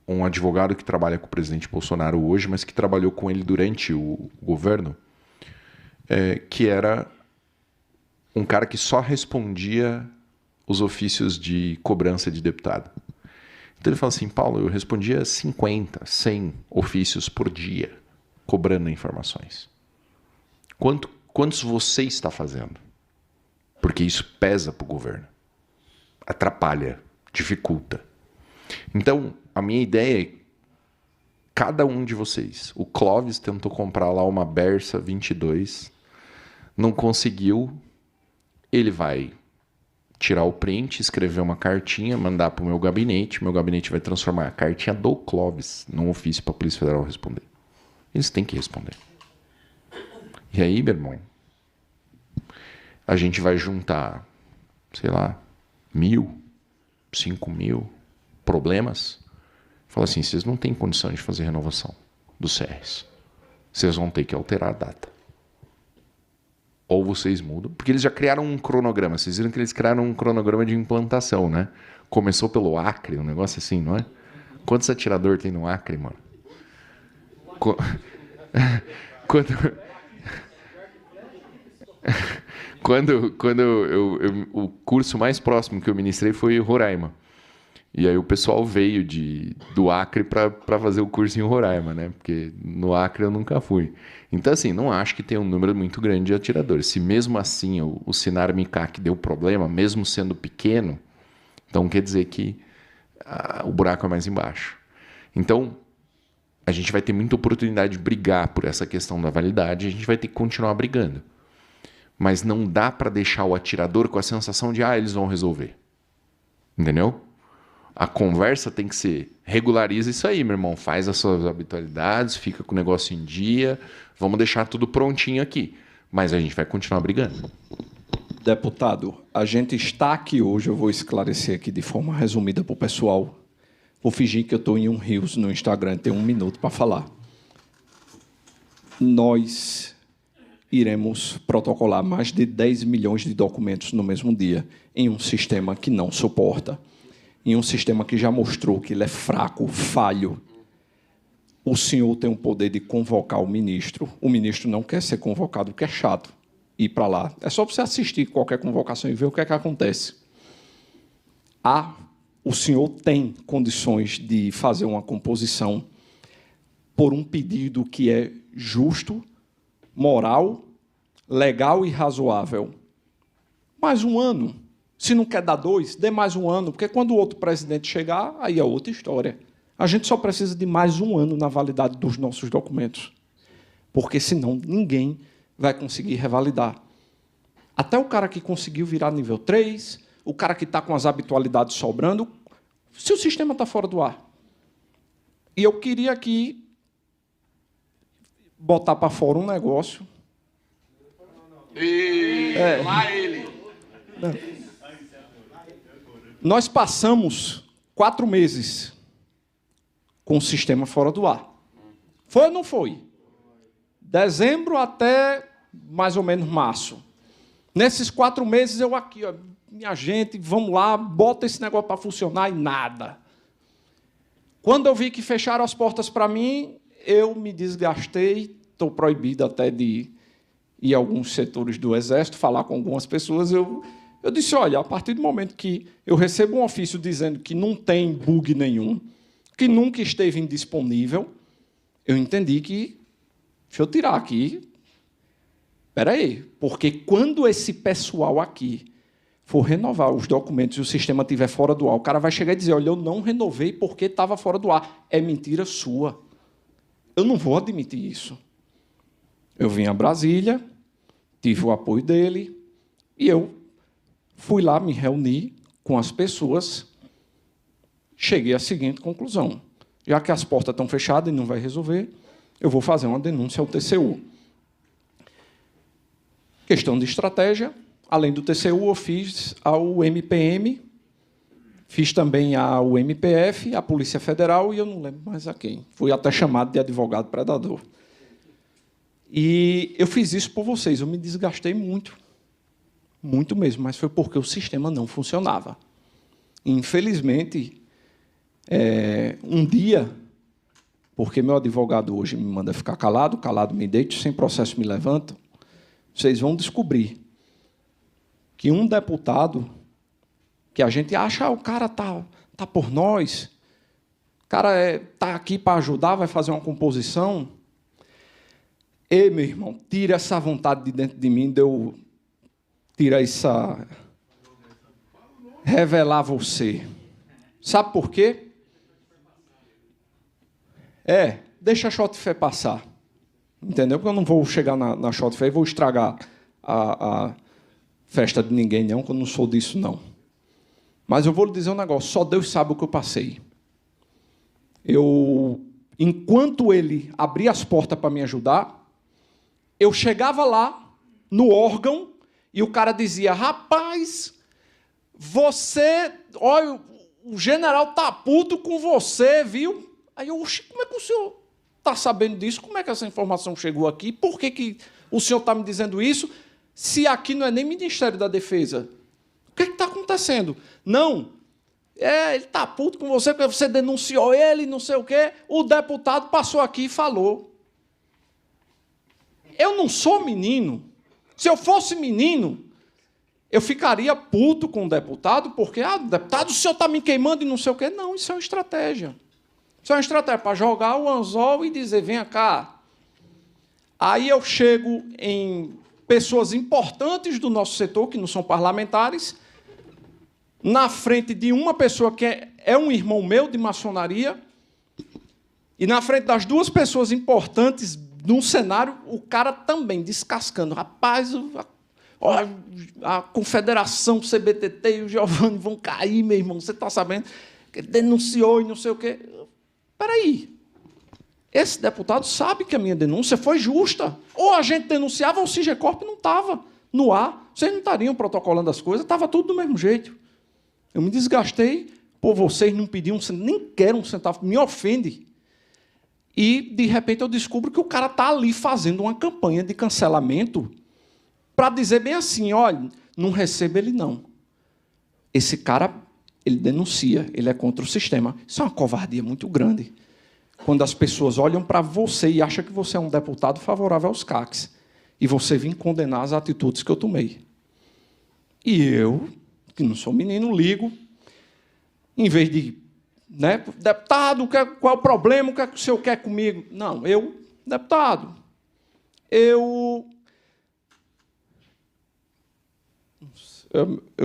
um advogado que trabalha com o presidente Bolsonaro hoje, mas que trabalhou com ele durante o governo, que era um cara que só respondia os ofícios de cobrança de deputado. Então ele fala assim, Paulo, eu respondia 50, 100 ofícios por dia, cobrando informações. Quantos você está fazendo? Porque isso pesa para o governo. Atrapalha, dificulta. Então, a minha ideia é cada um de vocês. O Clóvis tentou comprar lá uma Bersa 22, não conseguiu. Ele vai tirar o print, escrever uma cartinha, mandar para o meu gabinete vai transformar a cartinha do Clóvis num ofício para a Polícia Federal responder. Eles têm que responder. E aí, meu irmão, a gente vai juntar, sei lá, 1.000, 5.000, problemas, fala assim, vocês não têm condição de fazer renovação dos CRs. Vocês vão ter que alterar a data. Ou vocês mudam, porque eles já criaram um cronograma. Vocês viram que eles criaram um cronograma de implantação, né? Começou pelo Acre, um negócio assim, não é? Quantos atiradores tem no Acre, mano? O curso mais próximo que eu ministrei foi em Roraima. E aí o pessoal veio do Acre para fazer o curso em Roraima, né? Porque no Acre eu nunca fui. Então, assim, não acho que tenha um número muito grande de atiradores. Se mesmo assim o Sinar Micac deu problema, mesmo sendo pequeno, então quer dizer que o buraco é mais embaixo. Então, a gente vai ter muita oportunidade de brigar por essa questão da validade, a gente vai ter que continuar brigando. Mas não dá para deixar o atirador com a sensação de, eles vão resolver. Entendeu? A conversa tem que ser, regulariza isso aí, meu irmão, faz as suas habitualidades, fica com o negócio em dia, vamos deixar tudo prontinho aqui. Mas a gente vai continuar brigando. Deputado, a gente está aqui hoje, eu vou esclarecer aqui de forma resumida para o pessoal. Vou fingir que eu estou em um Rios no Instagram, tenho 1 minuto para falar. Nós iremos protocolar mais de 10 milhões de documentos no mesmo dia, em um sistema que não suporta, em um sistema que já mostrou que ele é fraco, falho. O senhor tem o poder de convocar o ministro não quer ser convocado, porque é chato ir para lá. É só você assistir qualquer convocação e ver o que é que acontece. O senhor tem condições de fazer uma composição por um pedido que é justo, moral, legal e razoável. Mais 1 ano. Se não quer dar 2, dê mais 1 ano, porque quando o outro presidente chegar, aí é outra história. A gente só precisa de mais 1 ano na validade dos nossos documentos, porque senão ninguém vai conseguir revalidar. Até o cara que conseguiu virar nível 3, o cara que está com as habitualidades sobrando, se o sistema está fora do ar. E eu queria aqui botar para fora um negócio. Lá ele! Não. Nós passamos 4 meses com o sistema fora do ar. Foi ou não foi? Dezembro até mais ou menos março. Nesses 4 meses, eu aqui, minha gente, vamos lá, bota esse negócio para funcionar e nada. Quando eu vi que fecharam as portas para mim, eu me desgastei, estou proibido até de ir a alguns setores do Exército, falar com algumas pessoas. Eu disse, olha, a partir do momento que eu recebo um ofício dizendo que não tem bug nenhum, que nunca esteve indisponível, eu entendi que, deixa eu tirar aqui, espera aí, porque quando esse pessoal aqui for renovar os documentos e o sistema estiver fora do ar, o cara vai chegar e dizer, olha, eu não renovei porque estava fora do ar. É mentira sua. Eu não vou admitir isso. Eu vim a Brasília, tive o apoio dele, e eu fui lá me reunir com as pessoas, cheguei à seguinte conclusão. Já que as portas estão fechadas e não vai resolver, eu vou fazer uma denúncia ao TCU. Questão de estratégia, além do TCU, eu fiz ao MPM, fiz também ao MPF, à Polícia Federal, e eu não lembro mais a quem. Fui até chamado de advogado predador. E eu fiz isso por vocês, eu me desgastei muito. Muito mesmo, mas foi porque o sistema não funcionava. Infelizmente, um dia, porque meu advogado hoje me manda ficar calado, calado me deito, sem processo me levanto, vocês vão descobrir que um deputado, que a gente acha, o cara tá por nós, o cara está aqui para ajudar, vai fazer uma composição. Ei, meu irmão, tira essa vontade de dentro de mim de eu tirar essa... revelar você. Sabe por quê? Deixa a Shot Fé passar. Entendeu? Porque eu não vou chegar na Shot Fé e vou estragar a festa de ninguém, não, que eu não sou disso, não. Mas eu vou lhe dizer um negócio, só Deus sabe o que eu passei. Enquanto ele abria as portas para me ajudar, eu chegava lá, no órgão, e o cara dizia, rapaz, você... Olha, o general tá puto com você, viu? Aí eu, oxi, como é que o senhor está sabendo disso? Como é que essa informação chegou aqui? Por que o senhor está me dizendo isso, se aqui não é nem Ministério da Defesa? O que está acontecendo? Não, ele está puto com você, porque você denunciou ele, não sei o quê. O deputado passou aqui e falou. Eu não sou menino. Se eu fosse menino, eu ficaria puto com o deputado, porque, deputado, o senhor está me queimando e não sei o quê. Não, isso é uma estratégia. Isso é uma estratégia para jogar o anzol e dizer, venha cá. Aí eu chego em pessoas importantes do nosso setor, que não são parlamentares, na frente de uma pessoa que é um irmão meu de maçonaria, e na frente das duas pessoas importantes num cenário, o cara também descascando. Rapaz, a Confederação, o CBTT e o Giovanni vão cair, meu irmão, você está sabendo? Que ele denunciou e não sei o quê. Espera aí. Esse deputado sabe que a minha denúncia foi justa. Ou a gente denunciava, ou o Sigecorp não estava no ar. Vocês não estariam protocolando as coisas, estava tudo do mesmo jeito. Eu me desgastei por vocês não pediam, nem querem um centavo, me ofende. E, de repente, eu descubro que o cara está ali fazendo uma campanha de cancelamento para dizer bem assim, olha, não receba ele, não. Esse cara, ele denuncia, ele é contra o sistema. Isso é uma covardia muito grande. Quando as pessoas olham para você e acham que você é um deputado favorável aos CACs, e você vem condenar as atitudes que eu tomei. E eu, que não sou menino, ligo, em vez de, né, deputado, qual é o problema, o que é que o senhor quer comigo? Não, deputado, eu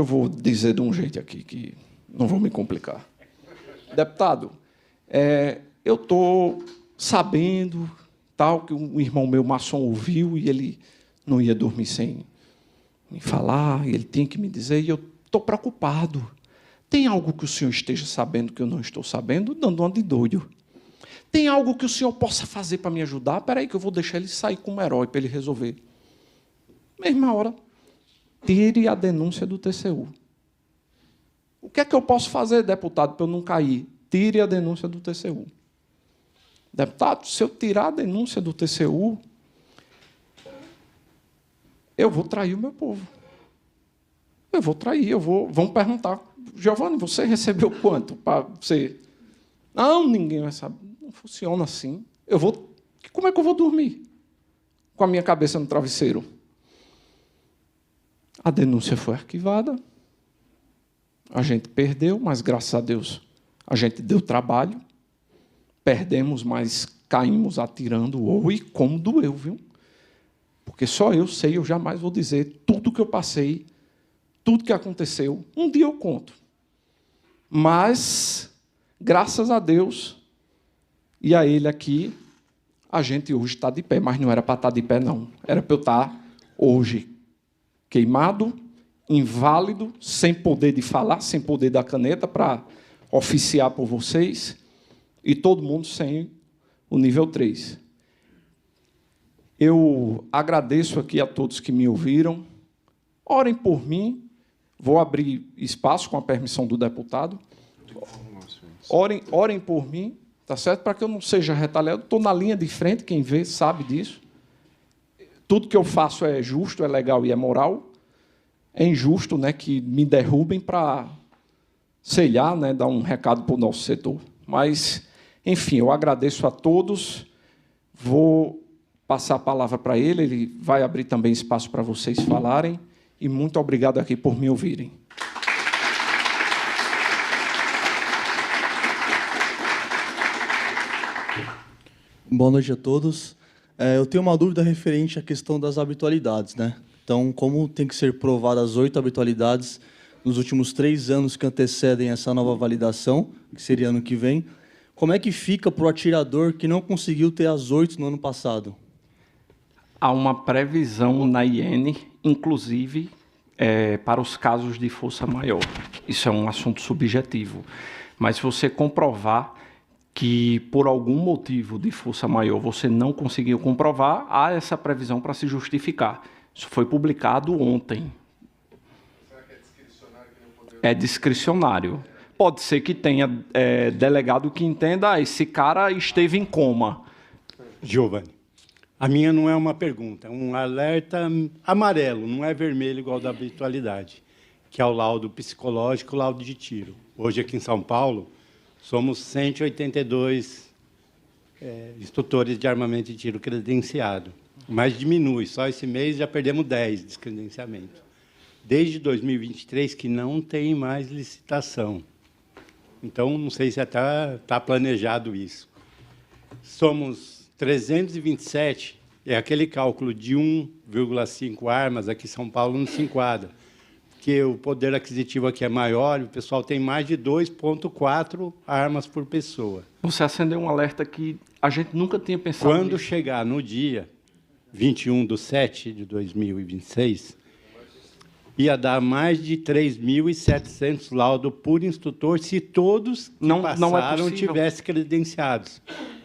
vou dizer de um jeito aqui, que não vou me complicar. Deputado, eu estou sabendo tal, que um irmão meu maçom ouviu e ele não ia dormir sem me falar, e ele tinha que me dizer, e eu estou preocupado. Tem algo que o senhor esteja sabendo que eu não estou sabendo? Dando uma de doido. Tem algo que o senhor possa fazer para me ajudar? Espera aí que eu vou deixar ele sair como herói para ele resolver. Mesma hora, tire a denúncia do TCU. O que é que eu posso fazer, deputado, para eu não cair? Tire a denúncia do TCU. Deputado, se eu tirar a denúncia do TCU, eu vou trair o meu povo. Eu vou trair, vão perguntar, Giovanni, você recebeu quanto para você? Não, ninguém vai saber. Não funciona assim. Como é que eu vou dormir com a minha cabeça no travesseiro? A denúncia foi arquivada. A gente perdeu, mas, graças a Deus, a gente deu trabalho. Perdemos, mas caímos atirando. E como doeu, viu? Porque só eu sei, eu jamais vou dizer tudo que eu passei, tudo que aconteceu. Um dia eu conto. Mas, graças a Deus, e a Ele aqui, a gente hoje está de pé. Mas não era para estar de pé, não. Era para eu estar hoje queimado, inválido, sem poder de falar, sem poder da caneta para oficiar por vocês, e todo mundo sem o nível 3. Eu agradeço aqui a todos que me ouviram. Orem por mim. Vou abrir espaço com a permissão do deputado. Orem por mim, tá certo? Para que eu não seja retaliado. Estou na linha de frente, quem vê sabe disso. Tudo que eu faço é justo, é legal e é moral. É injusto, né, que me derrubem para, sei lá, né, dar um recado para o nosso setor. Mas, enfim, eu agradeço a todos. Vou passar a palavra para ele vai abrir também espaço para vocês falarem. E muito obrigado aqui por me ouvirem. Boa noite a todos. Eu tenho uma dúvida referente à questão das habitualidades, né? Então, como tem que ser provadas as 8 habitualidades nos últimos 3 anos que antecedem essa nova validação, que seria ano que vem, como é que fica para o atirador que não conseguiu ter as 8 no ano passado? Há uma previsão na IN, inclusive, para os casos de força maior. Isso é um assunto subjetivo. Mas se você comprovar que, por algum motivo de força maior, você não conseguiu comprovar, há essa previsão para se justificar. Isso foi publicado ontem. Será que é discricionário? É discricionário. pode ser que tenha delegado que entenda, esse cara esteve em coma. Giovanni, a minha não é uma pergunta, é um alerta amarelo, não é vermelho igual da habitualidade, que é o laudo psicológico, o laudo de tiro. Hoje, aqui em São Paulo, somos 182 instrutores de armamento de tiro credenciados, mas diminui, só esse mês já perdemos 10 de descredenciamento. Desde 2023, que não tem mais licitação. Então, não sei se está planejado isso. Somos 327, é aquele cálculo de 1,5 armas, aqui em São Paulo não se enquadra, porque o poder aquisitivo aqui é maior e o pessoal tem mais de 2,4 armas por pessoa. Você acendeu um alerta que a gente nunca tinha pensado Quando nisso. chegar no dia 21/7/2026, ia dar mais de 3.700 laudos por instrutor se todos que passaram tivessem credenciados.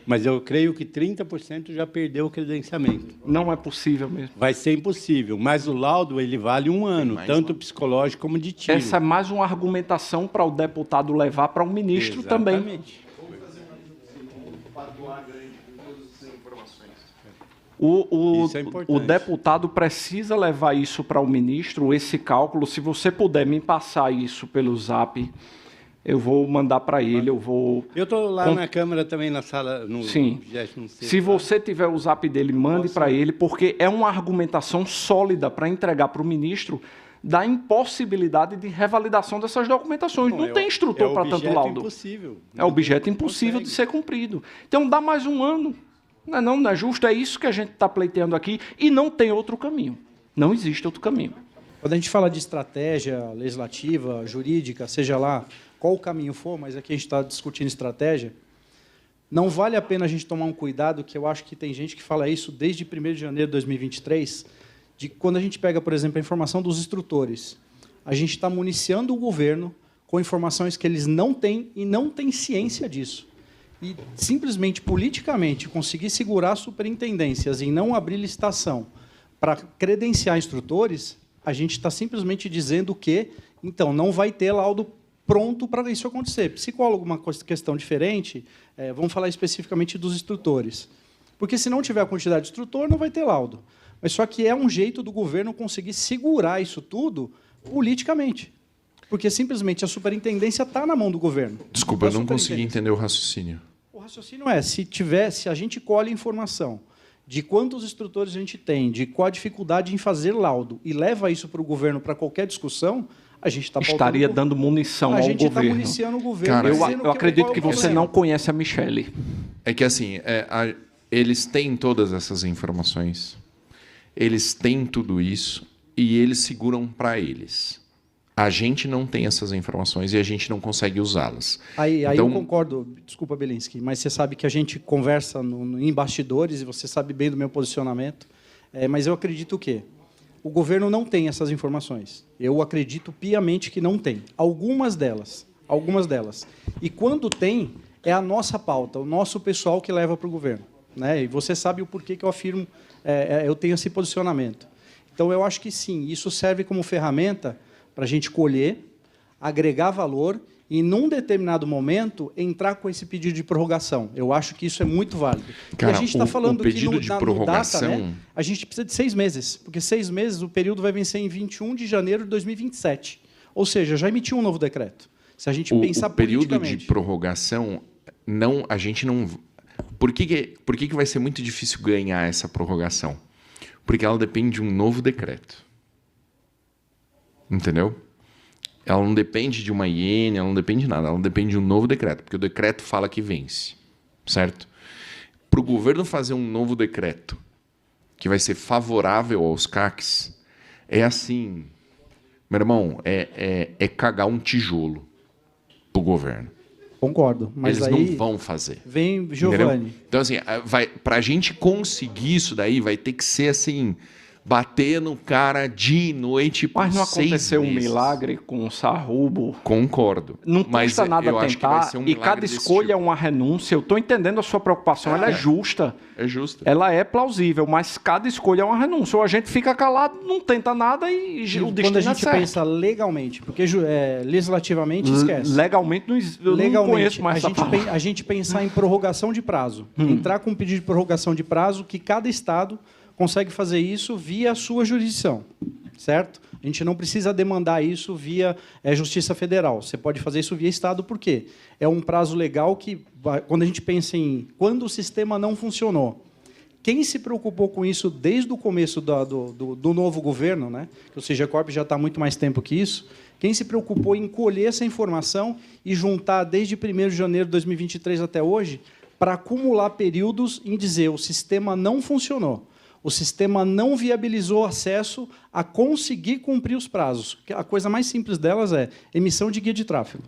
Mas eu creio que 30% já perdeu o credenciamento. Não é possível mesmo. Vai ser impossível, mas o laudo ele vale 1 ano, tanto psicológico como de tiro. Essa é mais uma argumentação para o deputado levar para o ministro também. Exatamente. Isso é importante. O deputado precisa levar isso para o ministro, esse cálculo. Se você puder me passar isso pelo Zap, eu vou mandar para ele. Eu estou lá na Câmara também, na sala. Sim. Se você tiver o Zap dele, mande para ele, porque é uma argumentação sólida para entregar para o ministro da impossibilidade de revalidação dessas documentações. Não tem instrutor para tanto laudo. É objeto impossível de ser cumprido. Então, dá mais 1 ano. Não é justo, é isso que a gente está pleiteando aqui e não tem outro caminho. Não existe outro caminho. Quando a gente fala de estratégia legislativa, jurídica, seja lá qual o caminho for, mas aqui a gente está discutindo estratégia, não vale a pena a gente tomar um cuidado, que eu acho que tem gente que fala isso desde 1º de janeiro de 2023, de quando a gente pega, por exemplo, a informação dos instrutores, a gente está municiando o governo com informações que eles não têm e não têm ciência disso. E, simplesmente, politicamente, conseguir segurar superintendências e não abrir licitação para credenciar instrutores, a gente está simplesmente dizendo que, então, não vai ter laudo pronto para isso acontecer. Psicólogo, uma questão diferente, vamos falar especificamente dos instrutores. Porque, se não tiver a quantidade de instrutor, não vai ter laudo. Mas só que é um jeito do governo conseguir segurar isso tudo politicamente. Porque, simplesmente, a superintendência está na mão do governo. Desculpa, eu não consegui entender o raciocínio. O raciocínio é, se a gente colhe informação de quantos instrutores a gente tem, de qual a dificuldade em fazer laudo, e leva isso para o governo para qualquer discussão, a gente está estaria dando munição ao governo. A gente está municiando o governo. Cara, eu acredito que você não conhece a Michele. É que, assim, eles têm todas essas informações, eles têm tudo isso, e eles seguram para eles. A gente não tem essas informações e a gente não consegue usá-las. Aí eu concordo, desculpa, Belinsky, mas você sabe que a gente conversa em bastidores e você sabe bem do meu posicionamento, mas eu acredito o quê? O governo não tem essas informações. Eu acredito piamente que não tem. Algumas delas. E quando tem, é a nossa pauta, o nosso pessoal que leva para o governo. Né? E você sabe o porquê que eu afirmo, eu tenho esse posicionamento. Então, eu acho que sim, isso serve como ferramenta para a gente colher, agregar valor e, num determinado momento, entrar com esse pedido de prorrogação. Eu acho que isso é muito válido. Cara, e a gente está falando que no data, né, a gente precisa de 6 meses, porque 6 meses o período vai vencer em 21 de janeiro de 2027. Ou seja, já emitiu um novo decreto. Se a gente pensar politicamente... O período de prorrogação, a gente não... Por que vai ser muito difícil ganhar essa prorrogação? Porque ela depende de um novo decreto. Entendeu? Ela não depende de uma iene, ela não depende de nada, ela depende de um novo decreto, porque o decreto fala que vence, certo? Para o governo fazer um novo decreto que vai ser favorável aos CACs, é assim, meu irmão, é cagar um tijolo para o governo. Concordo, mas eles aí não vão fazer. Vem Giovanni. Entendeu? Então, assim, para a gente conseguir isso daí, vai ter que ser assim... bater no cara de noite por Mas não 6 aconteceu um meses. milagre com o Sarrubo. Concordo. Não mas custa nada eu acho que vai tentar, ser um e milagre cada desse escolha é tipo. uma renúncia. Eu estou entendendo a sua preocupação, ela é justa. É justo. Ela é plausível, mas cada escolha é uma renúncia. Ou a gente fica calado, não tenta nada e o Quando destino a é gente certo. pensa legalmente, porque legislativamente esquece. Legalmente, eu não conheço mais essa palavra. a gente pensar em prorrogação de prazo. Entrar com um pedido de prorrogação de prazo, que cada Estado consegue fazer isso via a sua jurisdição, certo? A gente não precisa demandar isso via Justiça Federal. Você pode fazer isso via Estado, por quê? É um prazo legal que, quando a gente pensa em quando o sistema não funcionou, quem se preocupou com isso desde o começo do novo governo, né? Que o CIGECORP já está há muito mais tempo que isso, quem se preocupou em colher essa informação e juntar desde 1º de janeiro de 2023 até hoje, para acumular períodos em dizer o sistema não funcionou, o sistema não viabilizou acesso a conseguir cumprir os prazos. A coisa mais simples delas é emissão de guia de tráfego.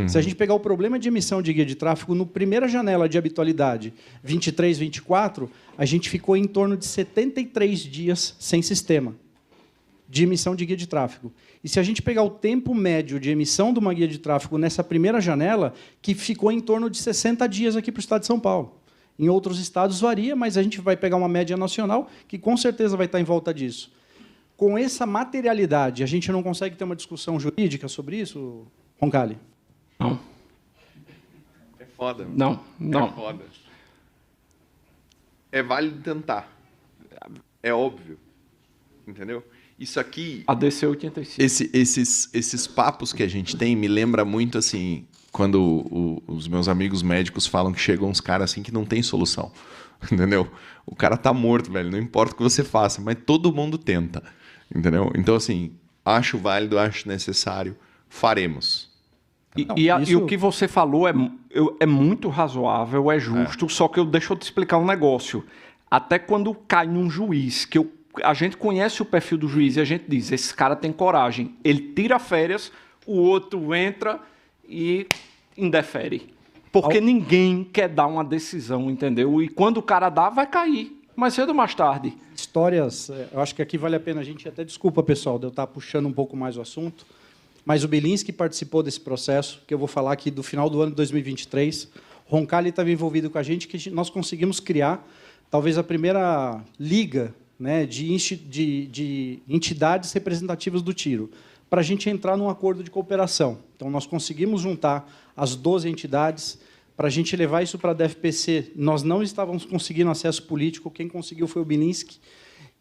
Se a gente pegar o problema de emissão de guia de tráfego, no primeira janela de habitualidade, 23, 24, a gente ficou em torno de 73 dias sem sistema de emissão de guia de tráfego. E se a gente pegar o tempo médio de emissão de uma guia de tráfego nessa primeira janela, que ficou em torno de 60 dias aqui para o Estado de São Paulo. Em outros estados varia, mas a gente vai pegar uma média nacional, que com certeza vai estar em volta disso. Com essa materialidade, a gente não consegue ter uma discussão jurídica sobre isso, Roncalli? Não. É foda. Não. É foda. É válido tentar. É óbvio. Entendeu? Isso aqui... A DC 85. Esses papos que a gente tem me lembra muito, assim, quando os meus amigos médicos falam que chegam uns caras assim que não tem solução. Entendeu? O cara tá morto, velho. Não importa o que você faça, mas todo mundo tenta. Entendeu? Então, assim, acho válido, acho necessário. Faremos. E o que você falou é muito razoável, é justo, só que deixa eu te explicar um negócio. Até quando cai num juiz, a gente conhece o perfil do juiz e a gente diz, esse cara tem coragem. Ele tira férias, o outro entra e indefere. Porque ninguém quer dar uma decisão, entendeu? E quando o cara dá, vai cair. Mais cedo ou mais tarde. Histórias, eu acho que aqui vale a pena a gente... Até desculpa, pessoal, de eu estar puxando um pouco mais o assunto, mas o Bilinski participou desse processo, que eu vou falar aqui do final do ano de 2023. Roncalli estava envolvido com a gente, que nós conseguimos criar talvez a primeira liga, né, de entidades representativas do tiro, para a gente entrar num acordo de cooperação. Então, nós conseguimos juntar as 12 entidades para a gente levar isso para a DFPC. Nós não estávamos conseguindo acesso político, quem conseguiu foi o Bilinski.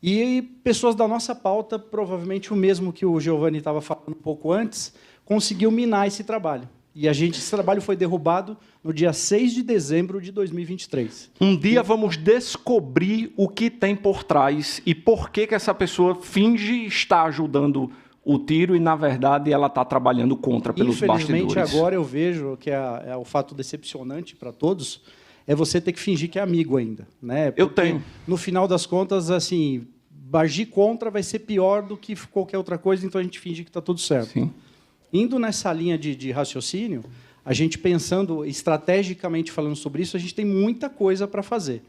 E pessoas da nossa pauta, provavelmente o mesmo que o Giovanni estava falando um pouco antes, conseguiu minar esse trabalho. E esse trabalho foi derrubado no dia 6 de dezembro de 2023. Um dia vamos descobrir o que tem por trás e por que essa pessoa finge estar ajudando o tiro e, na verdade, ela está trabalhando contra pelos bastidores. Infelizmente, agora eu vejo que é o fato decepcionante para todos, é você ter que fingir que é amigo ainda, né? Eu tenho. No final das contas, assim, agir contra vai ser pior do que qualquer outra coisa, então a gente finge que está tudo certo. Sim. Indo nessa linha de raciocínio, a gente pensando estrategicamente falando sobre isso, a gente tem muita coisa para fazer.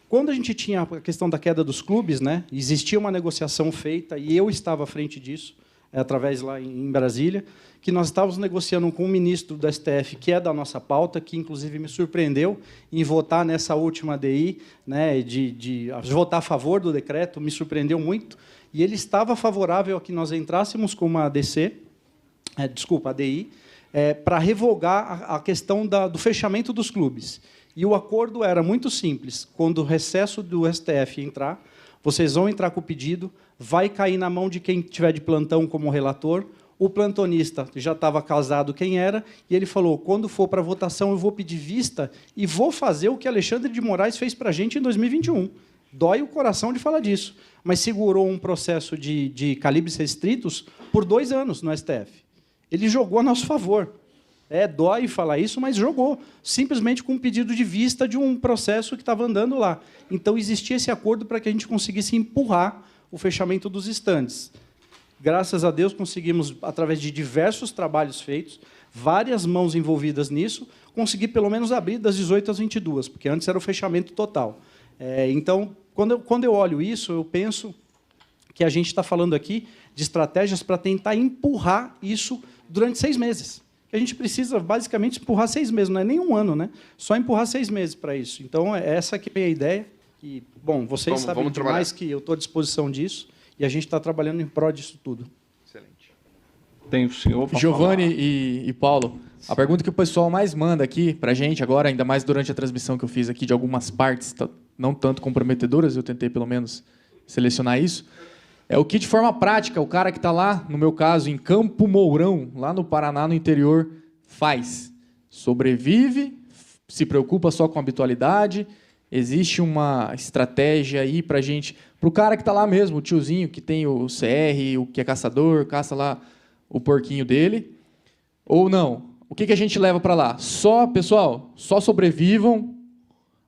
Quando a gente tinha a questão da queda dos clubes, né, existia uma negociação feita, e eu estava à frente disso, através lá em Brasília, que nós estávamos negociando com o ministro do STF, que é da nossa pauta, que inclusive me surpreendeu em votar nessa última ADI, né, de votar a favor do decreto, me surpreendeu muito, e ele estava favorável a que nós entrássemos com uma ADI, para revogar a questão do fechamento dos clubes. E o acordo era muito simples. Quando o recesso do STF entrar, vocês vão entrar com o pedido, vai cair na mão de quem tiver de plantão como relator. O plantonista já estava casado quem era, e ele falou, quando for para votação, eu vou pedir vista e vou fazer o que Alexandre de Moraes fez para a gente em 2021. Dói o coração de falar disso, mas segurou um processo de calibres restritos por 2 anos no STF. Ele jogou a nosso favor. Dói falar isso, mas jogou, simplesmente com um pedido de vista de um processo que estava andando lá. Então, existia esse acordo para que a gente conseguisse empurrar o fechamento dos estandes. Graças a Deus, conseguimos, através de diversos trabalhos feitos, várias mãos envolvidas nisso, conseguir pelo menos abrir das 18 às 22, porque antes era o fechamento total. Então, quando eu olho isso, eu penso que a gente está falando aqui de estratégias para tentar empurrar isso durante 6 meses. A gente precisa, basicamente, empurrar 6 meses, não é nem um ano, né? Só empurrar 6 meses para isso. Então, essa que é a ideia. E, bom, vocês sabem demais que eu estou à disposição disso e a gente está trabalhando em prol disso tudo. Excelente. Tem o senhor para Giovanni e Paulo, a pergunta que o pessoal mais manda aqui para a gente agora, ainda mais durante a transmissão que eu fiz aqui de algumas partes, não tanto comprometedoras, eu tentei pelo menos selecionar isso, é o que de forma prática o cara que está lá, no meu caso, em Campo Mourão, lá no Paraná, no interior, faz. Sobrevive, se preocupa só com a habitualidade, existe uma estratégia aí para a gente, para o cara que está lá mesmo, o tiozinho que tem o CR, o que é caçador, caça lá o porquinho dele, ou não? O que a gente leva para lá? Pessoal, só sobrevivam,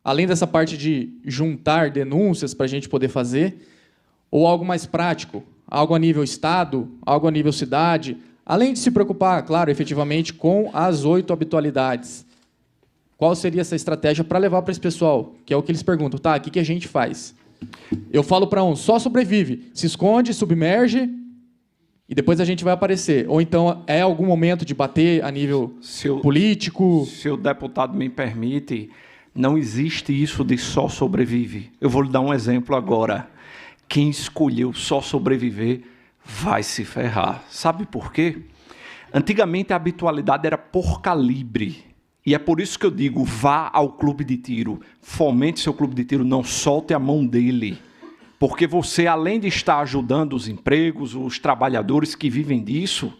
além dessa parte de juntar denúncias para a gente poder fazer, ou algo mais prático, algo a nível estado, algo a nível cidade, além de se preocupar, claro, efetivamente, com as 8 habitualidades. Qual seria essa estratégia para levar para esse pessoal? Que é o que eles perguntam, tá, o que a gente faz? Eu falo para um, só sobrevive, se esconde, submerge, e depois a gente vai aparecer. Ou então é algum momento de bater a nível político? Se o deputado me permite, não existe isso de só sobrevive. Eu vou lhe dar um exemplo agora. Quem escolheu só sobreviver vai se ferrar. Sabe por quê? Antigamente a habitualidade era por calibre. E é por isso que eu digo, vá ao clube de tiro. Fomente seu clube de tiro, não solte a mão dele. Porque você, além de estar ajudando os empregos, os trabalhadores que vivem disso,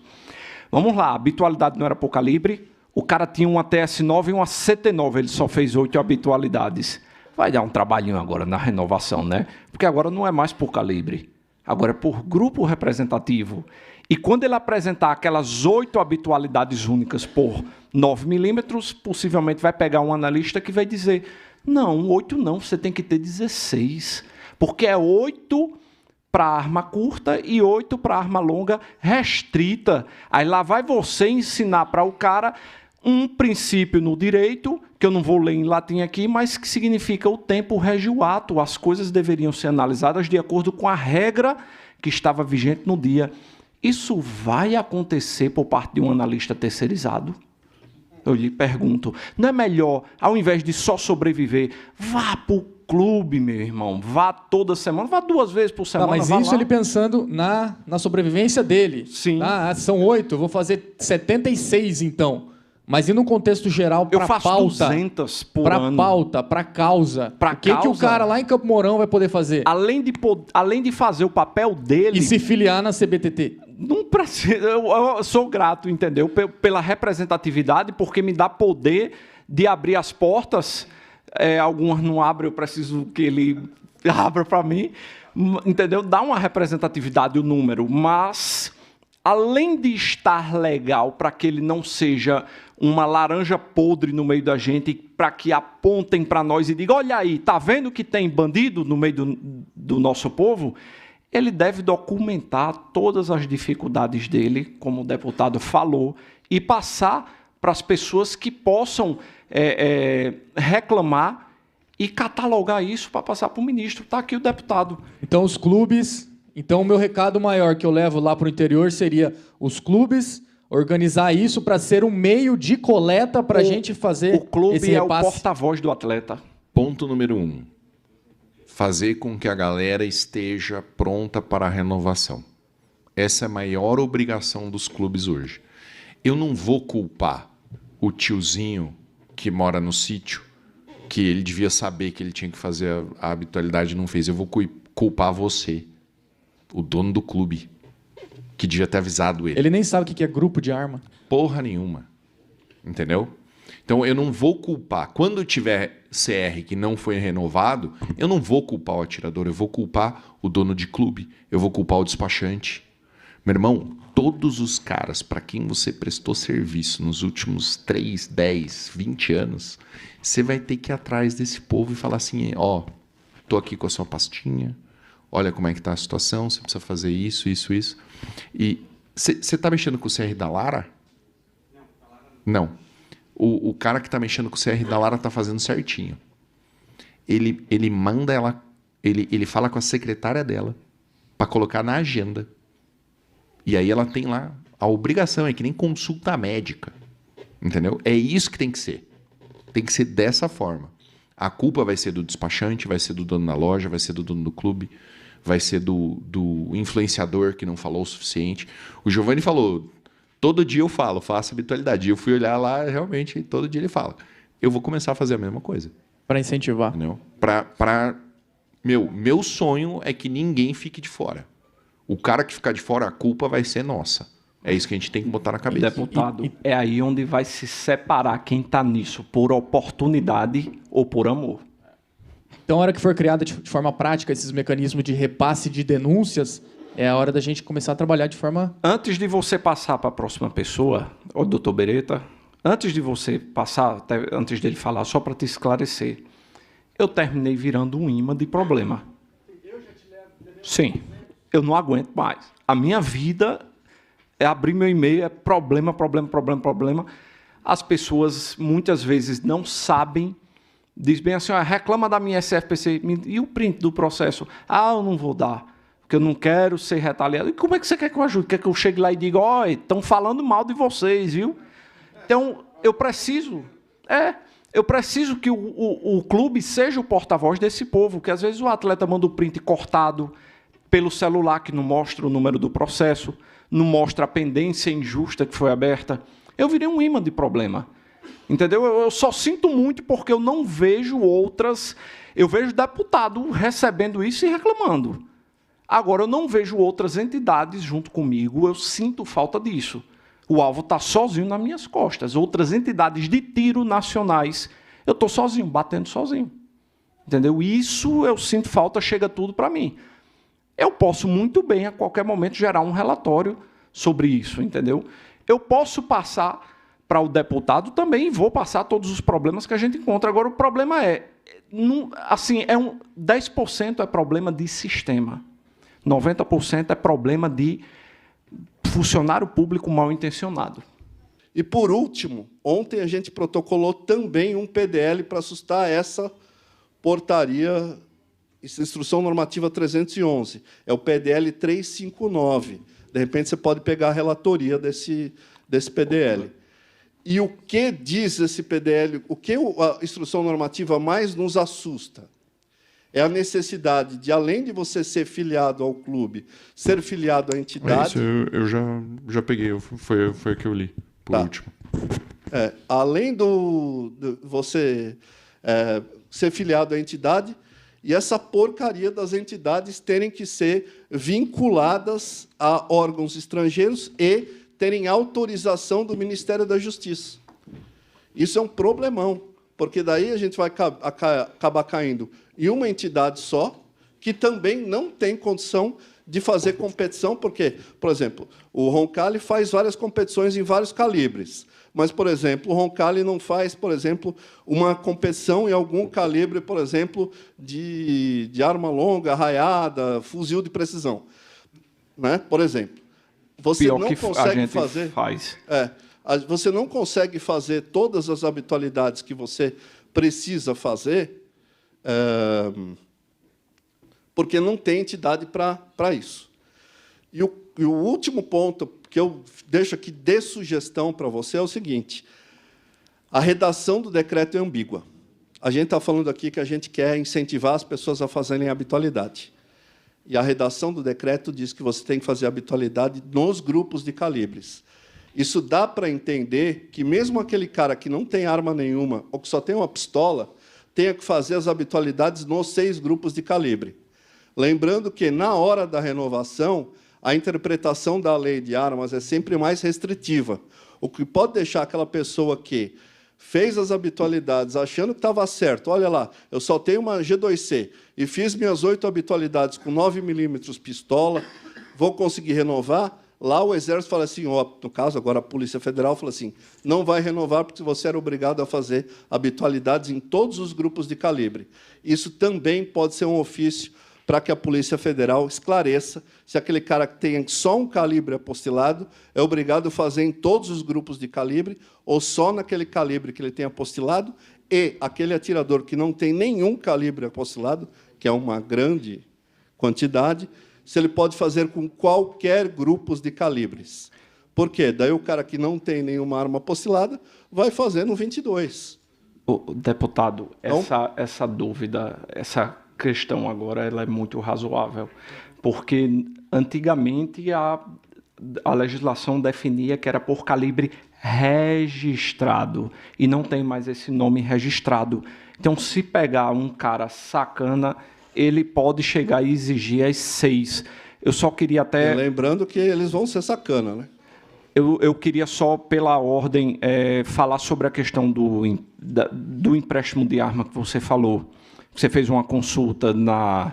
vamos lá, a habitualidade não era por calibre, o cara tinha uma TS9 e uma CT9, ele só fez 8 habitualidades. Vai dar um trabalhinho agora na renovação, né? Porque agora não é mais por calibre, agora é por grupo representativo. E quando ele apresentar aquelas 8 habitualidades únicas por 9 milímetros, possivelmente vai pegar um analista que vai dizer, não, 8 não, você tem que ter 16. Porque é 8 para arma curta e 8 para arma longa restrita. Aí lá vai você ensinar para o cara um princípio no direito, que eu não vou ler em latim aqui, mas que significa o tempo regio ato. As coisas deveriam ser analisadas de acordo com a regra que estava vigente no dia. Isso vai acontecer por parte de um analista terceirizado? Eu lhe pergunto, não é melhor, ao invés de só sobreviver, vá para o clube, meu irmão, vá toda semana, vá 2 vezes por semana. Mas isso ele pensando na sobrevivência dele. Sim. Ah, são 8, eu vou fazer 76 então. Mas e no contexto geral, para pauta? Eu faço 200 por ano. Para pauta, para causa. Pra o que o cara lá em Campo Mourão vai poder fazer? Além de fazer o papel dele... E se filiar na CBTT? Não precisa, eu sou grato, entendeu? Pela representatividade, porque me dá poder de abrir as portas. Algumas não abrem, eu preciso que ele abra para mim. Entendeu? Dá uma representatividade o número, mas além de estar legal para que ele não seja uma laranja podre no meio da gente, para que apontem para nós e digam, olha aí, tá vendo que tem bandido no meio do nosso povo? Ele deve documentar todas as dificuldades dele, como o deputado falou, e passar para as pessoas que possam reclamar e catalogar isso para passar para o ministro. Está aqui o deputado. Então, os clubes... Então, o meu recado maior que eu levo lá para o interior seria os clubes organizar isso para ser um meio de coleta para a gente fazer esse repasse. O clube é o porta-voz do atleta. Ponto número 1. Fazer com que a galera esteja pronta para a renovação. Essa é a maior obrigação dos clubes hoje. Eu não vou culpar o tiozinho que mora no sítio, que ele devia saber que ele tinha que fazer a habitualidade e não fez. Eu vou culpar você, o dono do clube, que devia ter avisado ele. Ele nem sabe o que é grupo de arma. Porra nenhuma. Entendeu? Então, eu não vou culpar. Quando tiver CR que não foi renovado, eu não vou culpar o atirador, eu vou culpar o dono de clube, eu vou culpar o despachante. Meu irmão, todos os caras para quem você prestou serviço nos últimos 3, 10, 20 anos, você vai ter que ir atrás desse povo e falar assim, ó, tô aqui com a sua pastinha, olha como é que tá a situação, você precisa fazer isso, isso, isso. E você tá mexendo com o CR da Lara? Não. O cara que tá mexendo com o CR da Lara tá fazendo certinho. Ele manda ela... Ele fala com a secretária dela para colocar na agenda. E aí ela tem lá a obrigação, é que nem consulta médica. Entendeu? É isso que tem que ser. Tem que ser dessa forma. A culpa vai ser do despachante, vai ser do dono da loja, vai ser do dono do clube, vai ser do influenciador que não falou o suficiente. O Giovanni falou, todo dia eu falo, faça habitualidade. E eu fui olhar lá, realmente, todo dia ele fala. Eu vou começar a fazer a mesma coisa. Para incentivar. Entendeu? Meu sonho é que ninguém fique de fora. O cara que ficar de fora, a culpa vai ser nossa. É isso que a gente tem que botar na cabeça. Deputado, é aí onde vai se separar quem está nisso, por oportunidade ou por amor. Então, a hora que for criada de forma prática esses mecanismos de repasse de denúncias, é a hora da gente começar a trabalhar de forma... Antes de você passar para a próxima pessoa, o doutor Beretta, antes de você passar, antes dele falar, só para te esclarecer, eu terminei virando um imã de problema. Sim, eu não aguento mais. A minha vida é abrir meu e-mail, é problema. As pessoas muitas vezes não sabem, diz bem assim, reclama da minha SFPC, e o print do processo? Eu não vou dar, porque eu não quero ser retaliado. E como é que você quer que eu ajude? Quer que eu chegue lá e diga, estão falando mal de vocês, viu? Então, eu preciso que o clube seja o porta-voz desse povo, que às vezes o atleta manda o print cortado pelo celular, que não mostra o número do processo, não mostra a pendência injusta que foi aberta. Eu virei um imã de problema. Entendeu? Eu só sinto muito porque eu não vejo outras... Eu vejo deputado recebendo isso e reclamando. Agora, eu não vejo outras entidades junto comigo, eu sinto falta disso. O alvo está sozinho nas minhas costas. Outras entidades de tiro nacionais, eu estou sozinho, batendo sozinho. Entendeu? Isso eu sinto falta, chega tudo para mim. Eu posso muito bem, a qualquer momento, gerar um relatório sobre isso, entendeu? Eu posso passar para o deputado também e vou passar todos os problemas que a gente encontra. Agora, o problema é, 10% é problema de sistema, 90% é problema de funcionário público mal intencionado. E, por último, ontem a gente protocolou também um PDL para assustar essa portaria, Instrução Normativa 311. É o PDL 359. De repente, você pode pegar a relatoria desse PDL. E o que diz esse PDL, o que a Instrução Normativa mais nos assusta? É a necessidade de, além de você ser filiado ao clube, ser filiado à entidade... Isso, eu já peguei, foi o que eu li, por último. Além de você ser filiado à entidade, e essa porcaria das entidades terem que ser vinculadas a órgãos estrangeiros e terem autorização do Ministério da Justiça. Isso é um problemão, porque daí a gente vai acabar caindo em uma entidade só, que também não tem condição de fazer competição, porque, por exemplo, o Roncalli faz várias competições em vários calibres, mas, por exemplo, o Roncalli não faz, por exemplo, uma competição em algum calibre, por exemplo, de arma longa, raiada, fuzil de precisão, né? Por exemplo. Você Pior não que consegue a gente fazer. Faz. Você não consegue fazer todas as habitualidades que você precisa fazer, porque não tem entidade para isso. E o último ponto que eu deixo aqui de sugestão para você é o seguinte: a redação do decreto é ambígua. A gente está falando aqui que a gente quer incentivar as pessoas a fazerem habitualidade. E a redação do decreto diz que você tem que fazer habitualidade nos grupos de calibres. Isso dá para entender que mesmo aquele cara que não tem arma nenhuma ou que só tem uma pistola, tenha que fazer as habitualidades nos 6 grupos de calibre. Lembrando que, na hora da renovação, a interpretação da lei de armas é sempre mais restritiva, o que pode deixar aquela pessoa que fez as habitualidades achando que estava certo. Olha lá, eu só tenho uma G2C e fiz minhas 8 habitualidades com 9 milímetros pistola, vou conseguir renovar? Lá o Exército fala assim, no caso, agora a Polícia Federal fala assim, não vai renovar porque você era obrigado a fazer habitualidades em todos os grupos de calibre. Isso também pode ser um ofício para que a Polícia Federal esclareça se aquele cara que tem só um calibre apostilado é obrigado a fazer em todos os grupos de calibre ou só naquele calibre que ele tem apostilado, e aquele atirador que não tem nenhum calibre apostilado, que é uma grande quantidade, se ele pode fazer com qualquer grupos de calibres. Por quê? Daí o cara que não tem nenhuma arma apostilada vai fazer no 22. Deputado, Então, essa dúvida, essa questão agora, ela é muito razoável, porque antigamente a legislação definia que era por calibre registrado, e não tem mais esse nome registrado. Então, se pegar um cara sacana, ele pode chegar e exigir as 6. Eu só queria até... E lembrando que eles vão ser sacana, né? Eu queria só, pela ordem, falar sobre a questão do empréstimo de arma que você falou. Você fez uma consulta na...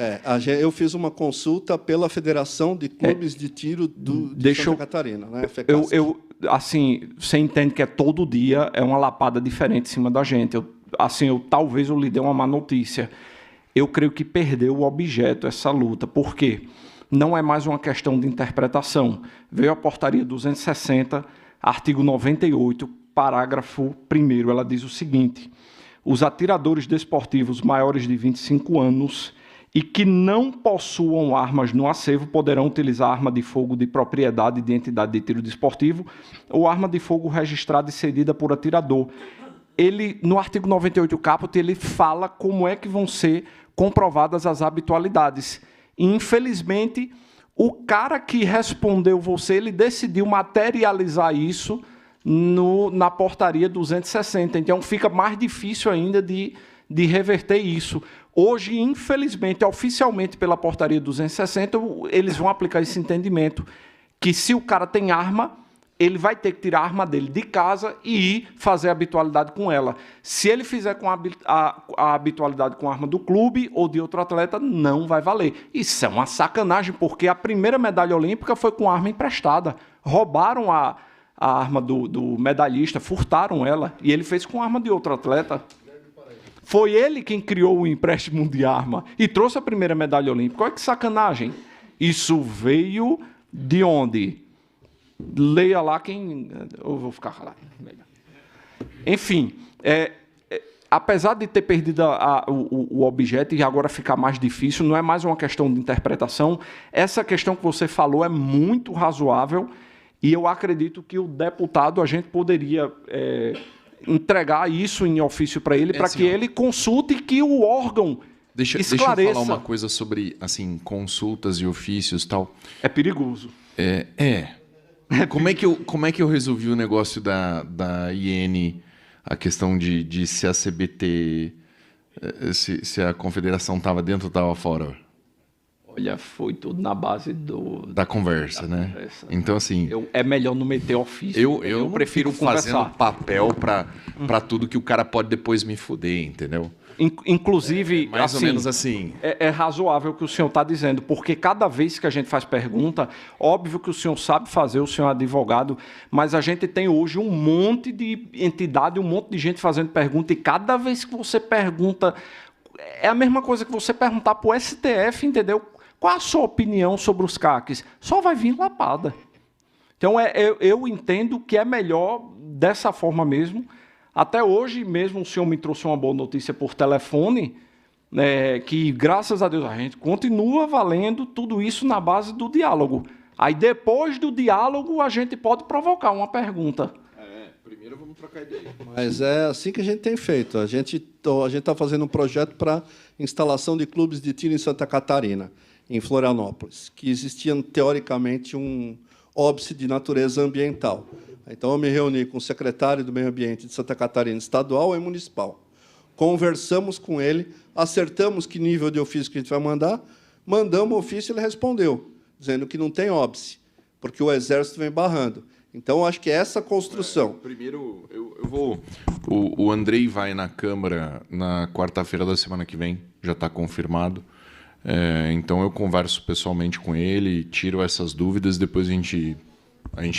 Eu fiz uma consulta pela Federação de Clubes de Tiro de Santa Catarina, né? Assim, você entende que é todo dia, é uma lapada diferente em cima da gente. Talvez eu lhe dê uma má notícia. Eu creio que perdeu o objeto, essa luta. Por quê? Não é mais uma questão de interpretação. Veio a portaria 260, artigo 98, parágrafo 1º. Ela diz o seguinte: os atiradores desportivos maiores de 25 anos e que não possuam armas no acervo poderão utilizar arma de fogo de propriedade de entidade de tiro desportivo ou arma de fogo registrada e cedida por atirador. Ele, no artigo 98 caput, ele fala como é que vão ser comprovadas as habitualidades. E, infelizmente, o cara que respondeu você, ele decidiu materializar isso na portaria 260. Então, fica mais difícil ainda de reverter isso. Hoje, infelizmente, oficialmente pela portaria 260, eles vão aplicar esse entendimento, que se o cara tem arma, ele vai ter que tirar a arma dele de casa e ir fazer a habitualidade com ela. Se ele fizer com a habitualidade com a arma do clube ou de outro atleta, não vai valer. Isso é uma sacanagem, porque a primeira medalha olímpica foi com arma emprestada. Roubaram a arma do medalhista, furtaram ela, e ele fez com a arma de outro atleta. Foi ele quem criou o empréstimo de arma e trouxe a primeira medalha olímpica. Olha que sacanagem. Isso veio de onde? Leia lá quem... Eu vou ficar calado. Enfim, apesar de ter perdido o objeto e agora ficar mais difícil, não é mais uma questão de interpretação. Essa questão que você falou é muito razoável e eu acredito que o deputado, a gente poderia entregar isso em ofício para ele, para que ele consulte e que o órgão esclareça. Deixa eu falar uma coisa sobre assim, consultas e ofícios e tal. É perigoso. Como é que eu resolvi o negócio da IN, a questão de se a CBT, se a confederação estava dentro ou estava fora? Olha, foi tudo na base da conversa, né? Conversa. Então, assim... É melhor não meter ofício. Eu prefiro fazendo papel para tudo que o cara pode depois me fuder, entendeu? Inclusive, mais ou menos assim. É razoável o que o senhor está dizendo, porque cada vez que a gente faz pergunta, óbvio que o senhor sabe fazer, o senhor é advogado, mas a gente tem hoje um monte de entidade, um monte de gente fazendo pergunta, e cada vez que você pergunta, é a mesma coisa que você perguntar para o STF, entendeu? Qual a sua opinião sobre os CACs? Só vai vir lapada. Então, eu entendo que é melhor dessa forma mesmo. Até hoje mesmo o senhor me trouxe uma boa notícia por telefone, que, graças a Deus, a gente continua valendo tudo isso na base do diálogo. Aí, depois do diálogo, a gente pode provocar uma pergunta. Primeiro vamos trocar ideia. Mas é assim que a gente tem feito. A gente está fazendo um projeto para instalação de clubes de tiro em Santa Catarina, em Florianópolis, que existia, teoricamente, um óbice de natureza ambiental. Então, eu me reuni com o secretário do Meio Ambiente de Santa Catarina, estadual e municipal. Conversamos com ele, acertamos que nível de ofício que a gente vai mandar, mandamos o ofício e ele respondeu, dizendo que não tem óbice, porque o Exército vem barrando. Então, acho que essa construção... Primeiro, eu vou... O Andrei vai na Câmara na quarta-feira da semana que vem, já está confirmado. Então, eu converso pessoalmente com ele, tiro essas dúvidas, depois a gente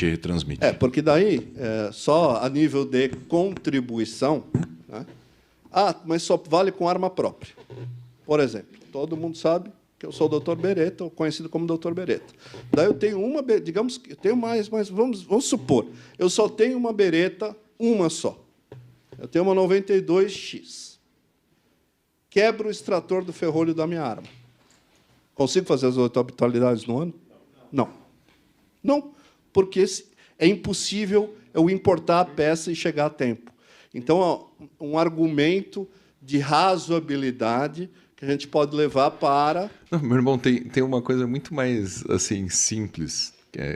retransmite. Porque daí, só a nível de contribuição, né? Mas só vale com arma própria. Por exemplo, todo mundo sabe que eu sou o Dr. Beretta, ou conhecido como Dr. Beretta. Daí eu tenho uma, digamos que eu tenho mais, mas vamos supor, eu só tenho uma Beretta, uma só. Eu tenho uma 92X. Quebro o extrator do ferrolho da minha arma. Consigo fazer as 8 habitualidades no ano? Não. Não, porque é impossível eu importar a peça e chegar a tempo. Então, ó, um argumento de razoabilidade que a gente pode levar para... Não, meu irmão, tem uma coisa muito mais assim simples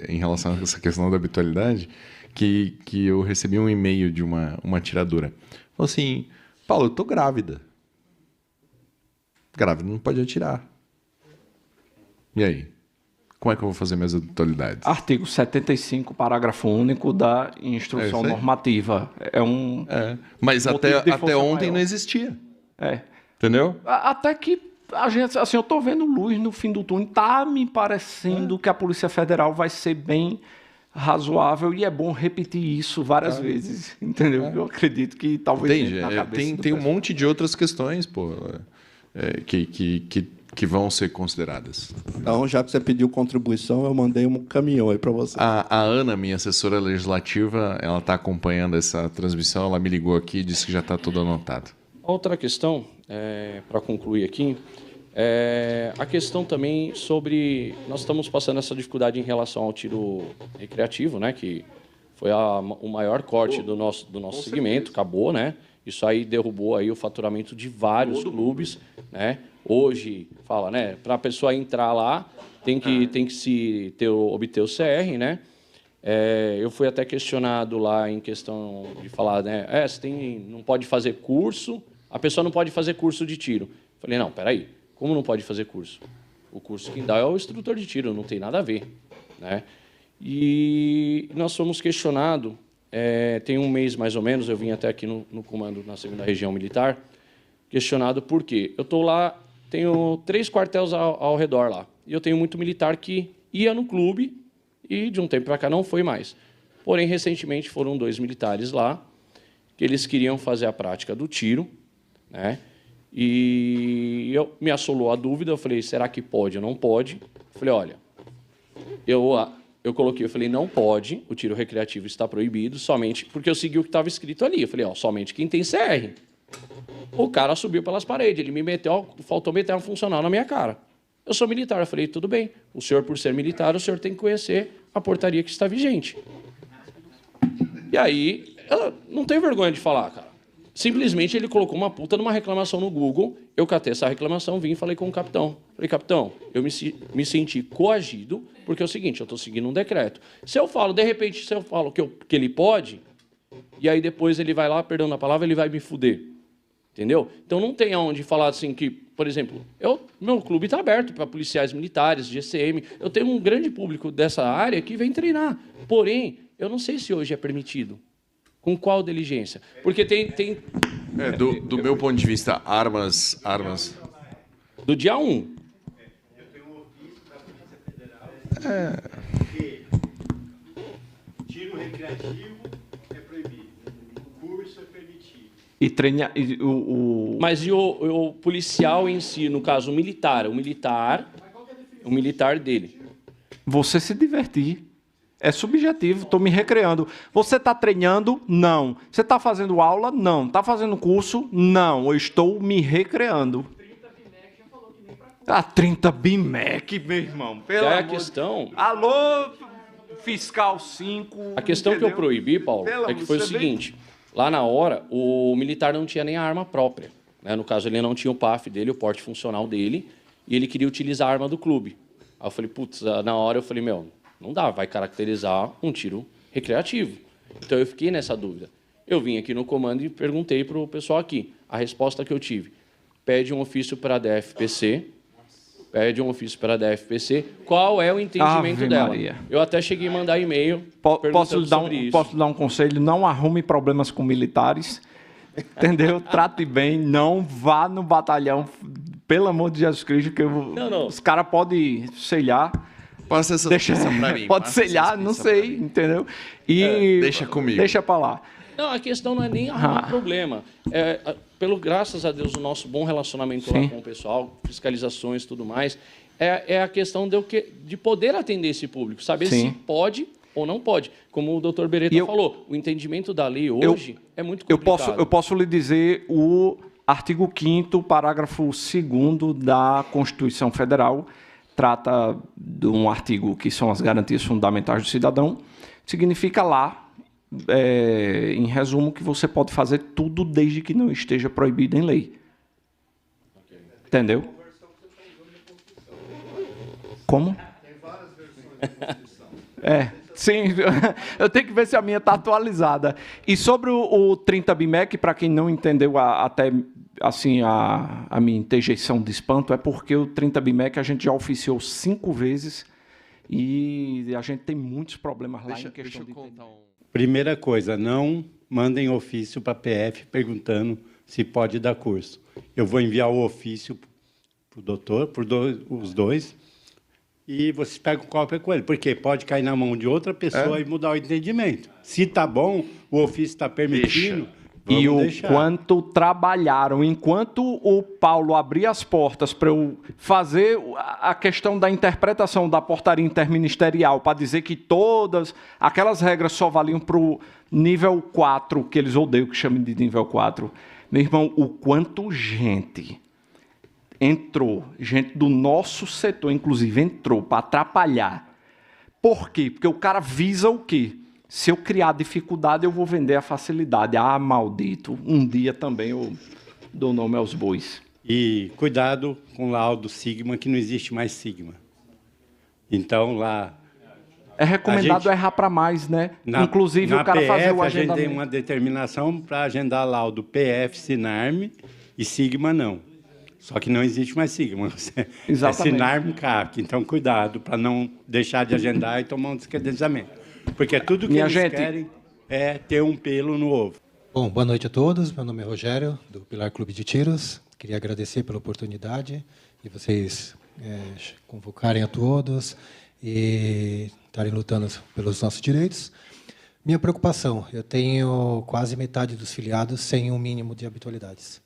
em relação a essa questão da habitualidade, que eu recebi um e-mail de uma atiradora. Falou assim, Paulo, eu tô grávida. Grávida não pode atirar. E aí? Como é que eu vou fazer minhas habitualidades? Artigo 75, parágrafo único da instrução normativa. Mas até ontem maior. não existia. É. Entendeu? Até que a gente, assim, eu estou vendo luz no fim do túnel. Tá me parecendo que a Polícia Federal vai ser bem razoável e é bom repetir isso várias vezes, entendeu? Eu acredito que talvez Entende? Tem um monte de outras questões, pô, que vão ser consideradas. Então, já que você pediu contribuição, eu mandei um caminhão aí para você. A Ana, minha assessora legislativa, ela está acompanhando essa transmissão, ela me ligou aqui e disse que já está tudo anotado. Outra questão, para concluir aqui, a questão também sobre... Nós estamos passando essa dificuldade em relação ao tiro recreativo, né, que foi o maior corte do nosso segmento, acabou, né? Isso aí derrubou aí o faturamento de vários clubes, né? Hoje, fala, né, para a pessoa entrar lá, tem que obter o CR, né? Eu fui até questionado lá em questão de falar, né, você não pode fazer curso, a pessoa não pode fazer curso de tiro. Falei, não, peraí, como não pode fazer curso? O curso quem dá é o instrutor de tiro, não tem nada a ver, né? E nós fomos questionados, tem um mês mais ou menos, eu vim até aqui no comando na 2ª Região Militar, questionado por quê? Eu estou lá, tenho 3 quartéis ao redor lá, e eu tenho muito militar que ia no clube e de um tempo para cá não foi mais. Porém, recentemente foram 2 militares lá, que eles queriam fazer a prática do tiro, né? E me assolou a dúvida, eu falei, será que pode ou não pode? Eu falei, olha, eu coloquei, eu falei, não pode, o tiro recreativo está proibido, somente porque eu segui o que estava escrito ali. Eu falei, somente quem tem CR. O cara subiu pelas paredes, ele me meteu, faltou meter um funcional na minha cara. Eu sou militar, eu falei, tudo bem, o senhor, por ser militar, o senhor tem que conhecer a portaria que está vigente. E aí, eu não tenho vergonha de falar, cara. Simplesmente ele colocou uma puta numa reclamação no Google, eu catei essa reclamação, vim e falei com o capitão. Falei, capitão, eu me senti coagido, porque é o seguinte, eu estou seguindo um decreto. Se eu falo, de repente, que ele pode, e aí depois ele vai lá, perdão na palavra, ele vai me fuder. Entendeu? Então não tem aonde falar assim que, por exemplo, meu clube está aberto para policiais militares, GCM, eu tenho um grande público dessa área que vem treinar. Porém, eu não sei se hoje é permitido. Com qual diligência? Porque tem... Do meu ponto de vista, armas... Do dia 1. Eu tenho um ofício da Polícia Federal que tiro recreativo é proibido, curso é permitido. Mas e o policial em si, no caso, o militar dele? Você se divertir. É subjetivo, estou me recreando. Você está treinando? Não. Você está fazendo aula? Não. Está fazendo curso? Não. Eu estou me recreando. 30 BIMEC, meu irmão. Pelo a amor questão... de... Alô, fiscal 5. A questão entendeu? que eu proibi, Paulo, é que foi o seguinte. Lá na hora, o militar não tinha nem a arma própria, né? No caso, ele não tinha o PAF dele, o porte funcional dele, e ele queria utilizar a arma do clube. Aí eu falei, putz, na hora eu falei, não dá, vai caracterizar um tiro recreativo. Então eu fiquei nessa dúvida. Eu vim aqui no comando e perguntei para o pessoal aqui. A resposta que eu tive, pede um ofício para a DFPC, qual é o entendimento dela? Maria. Eu até cheguei a mandar e-mail Posso lhe isso. dar um conselho? Não arrume problemas com militares, entendeu? Trate bem, não vá no batalhão, pelo amor de Jesus Cristo, que os caras podem selhar. Passa essa notícia pra mim. Pode selhar, não sei, entendeu? E deixa comigo. Deixa pra lá. Não, a questão não é nem arrumar problema. Graças a Deus, o nosso bom relacionamento lá com o pessoal, fiscalizações e tudo mais, é a questão de poder atender esse público, saber se pode ou não pode. Como o doutor Beretta falou, o entendimento da lei hoje é muito complicado. Eu posso lhe dizer o artigo 5º, parágrafo 2º da Constituição Federal, trata de um artigo que são as garantias fundamentais do cidadão, significa lá, em resumo, que você pode fazer tudo desde que não esteja proibido em lei. Entendeu? Como? Tem várias versões da Constituição. Sim, eu tenho que ver se a minha está atualizada. E sobre o 30 BIMEC, para quem não entendeu até assim, a minha interjeição de espanto, é porque o 30 BIMEC a gente já oficiou 5 vezes e a gente tem muitos problemas lá em questão de contar. Primeira coisa, não mandem ofício para a PF perguntando se pode dar curso. Eu vou enviar o ofício para o doutor, os dois, e vocês pegam cópia com ele, porque pode cair na mão de outra pessoa e mudar o entendimento. Se está bom, o ofício está permitindo, e o deixar. Quanto trabalharam, enquanto o Paulo abria as portas para eu fazer a questão da interpretação da portaria interministerial, para dizer que todas aquelas regras só valiam para o nível 4, que eles odeiam que chamem de nível 4. Meu irmão, o quanto gente entrou, gente do nosso setor, inclusive, entrou para atrapalhar. Por quê? Porque o cara visa o quê? Se eu criar dificuldade, eu vou vender a facilidade. Ah, maldito. Um dia também eu dou nome aos bois. E cuidado com o laudo Sigma, que não existe mais Sigma. Então, lá... É recomendado errar para mais, né? Inclusive, o cara PF, fazer o a gente agendamento. tem uma determinação para agendar laudo PF, Sinarme e Sigma não. Só que não existe mais Sigma. Exatamente. É Sinarme CAC. Então, cuidado para não deixar de agendar e tomar um descredenciamento. Porque tudo que eles querem é ter um pelo no ovo. Bom, boa noite a todos. Meu nome é Rogério, do Pilar Clube de Tiros. Queria agradecer pela oportunidade de vocês convocarem a todos e estarem lutando pelos nossos direitos. Minha preocupação, eu tenho quase metade dos filiados sem um mínimo de habitualidades.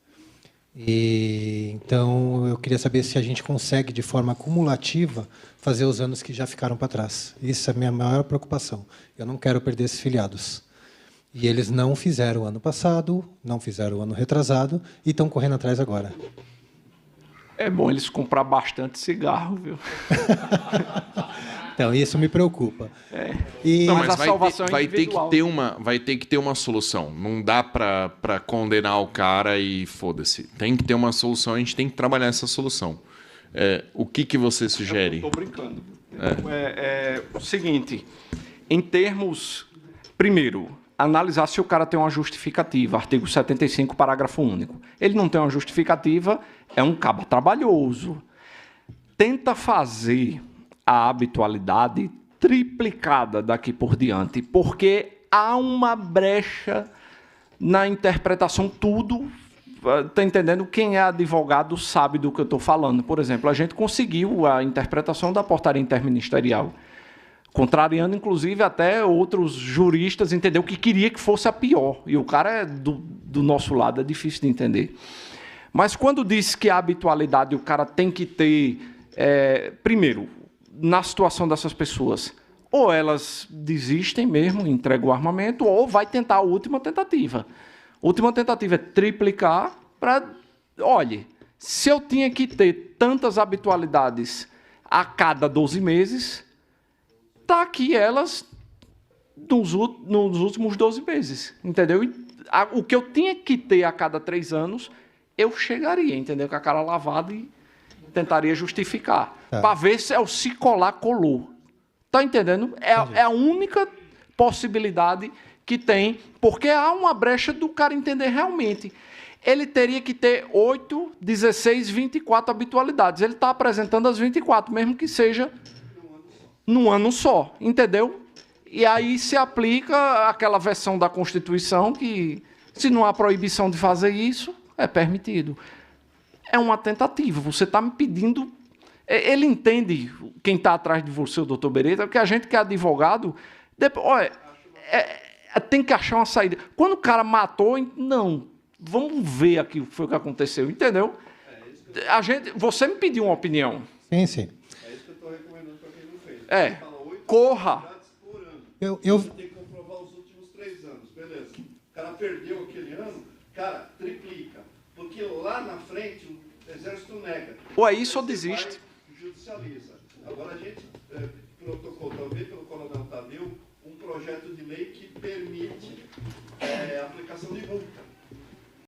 Então, eu queria saber se a gente consegue, de forma acumulativa, fazer os anos que já ficaram para trás. Isso é a minha maior preocupação. Eu não quero perder esses filiados. E eles não fizeram o ano passado, não fizeram o ano retrasado e estão correndo atrás agora. É bom eles comprar bastante cigarro, viu? Então, isso me preocupa. Não, Mas mas a salvação é vai ter individual. que ter uma solução. Não dá para condenar o cara e foda-se. Tem que ter uma solução, a gente tem que trabalhar essa solução. O que você sugere? Estou brincando. É o seguinte, em termos... Primeiro, analisar se o cara tem uma justificativa. Artigo 75, parágrafo único. Ele não tem uma justificativa, é um cabo trabalhoso. Tenta fazer a habitualidade triplicada daqui por diante, porque há uma brecha na interpretação, tudo, está entendendo? Quem é advogado sabe do que eu estou falando. Por exemplo, a gente conseguiu a interpretação da portaria interministerial, contrariando, inclusive, até outros juristas, entendeu? Que queria que fosse a pior, e o cara é do nosso lado, é difícil de entender. Mas quando diz que a habitualidade o cara tem que ter, primeiro, na situação dessas pessoas, ou elas desistem mesmo, entregam o armamento, ou vai tentar a última tentativa. A última tentativa é triplicar para... Olhe, se eu tinha que ter tantas habitualidades a cada 12 meses, está aqui elas nos últimos 12 meses, entendeu? O que eu tinha que ter a cada 3 anos, eu chegaria, entendeu? Com a cara lavada e tentaria justificar. Para ver se é o se colar, colou. Está entendendo? É a única possibilidade que tem, porque há uma brecha do cara entender realmente. Ele teria que ter 8, 16, 24 habitualidades. Ele está apresentando as 24, mesmo que seja num ano só, entendeu? E aí se aplica aquela versão da Constituição que, se não há proibição de fazer isso, é permitido. É uma tentativa. Você está me pedindo... Ele entende, quem está atrás de você, o doutor Beretta, porque a gente que é advogado, tem que achar uma saída. Quando o cara matou, não, vamos ver aqui o que foi que aconteceu, entendeu? Você me pediu uma opinião. Sim, sim. É isso que eu estou recomendando para quem não fez. Corra. Por ano. Eu... Você tem que comprovar os últimos 3 anos, beleza. O cara perdeu aquele ano, cara, triplica. Porque lá na frente o Exército nega. Ou é isso ou desiste. Judicializa. Agora a gente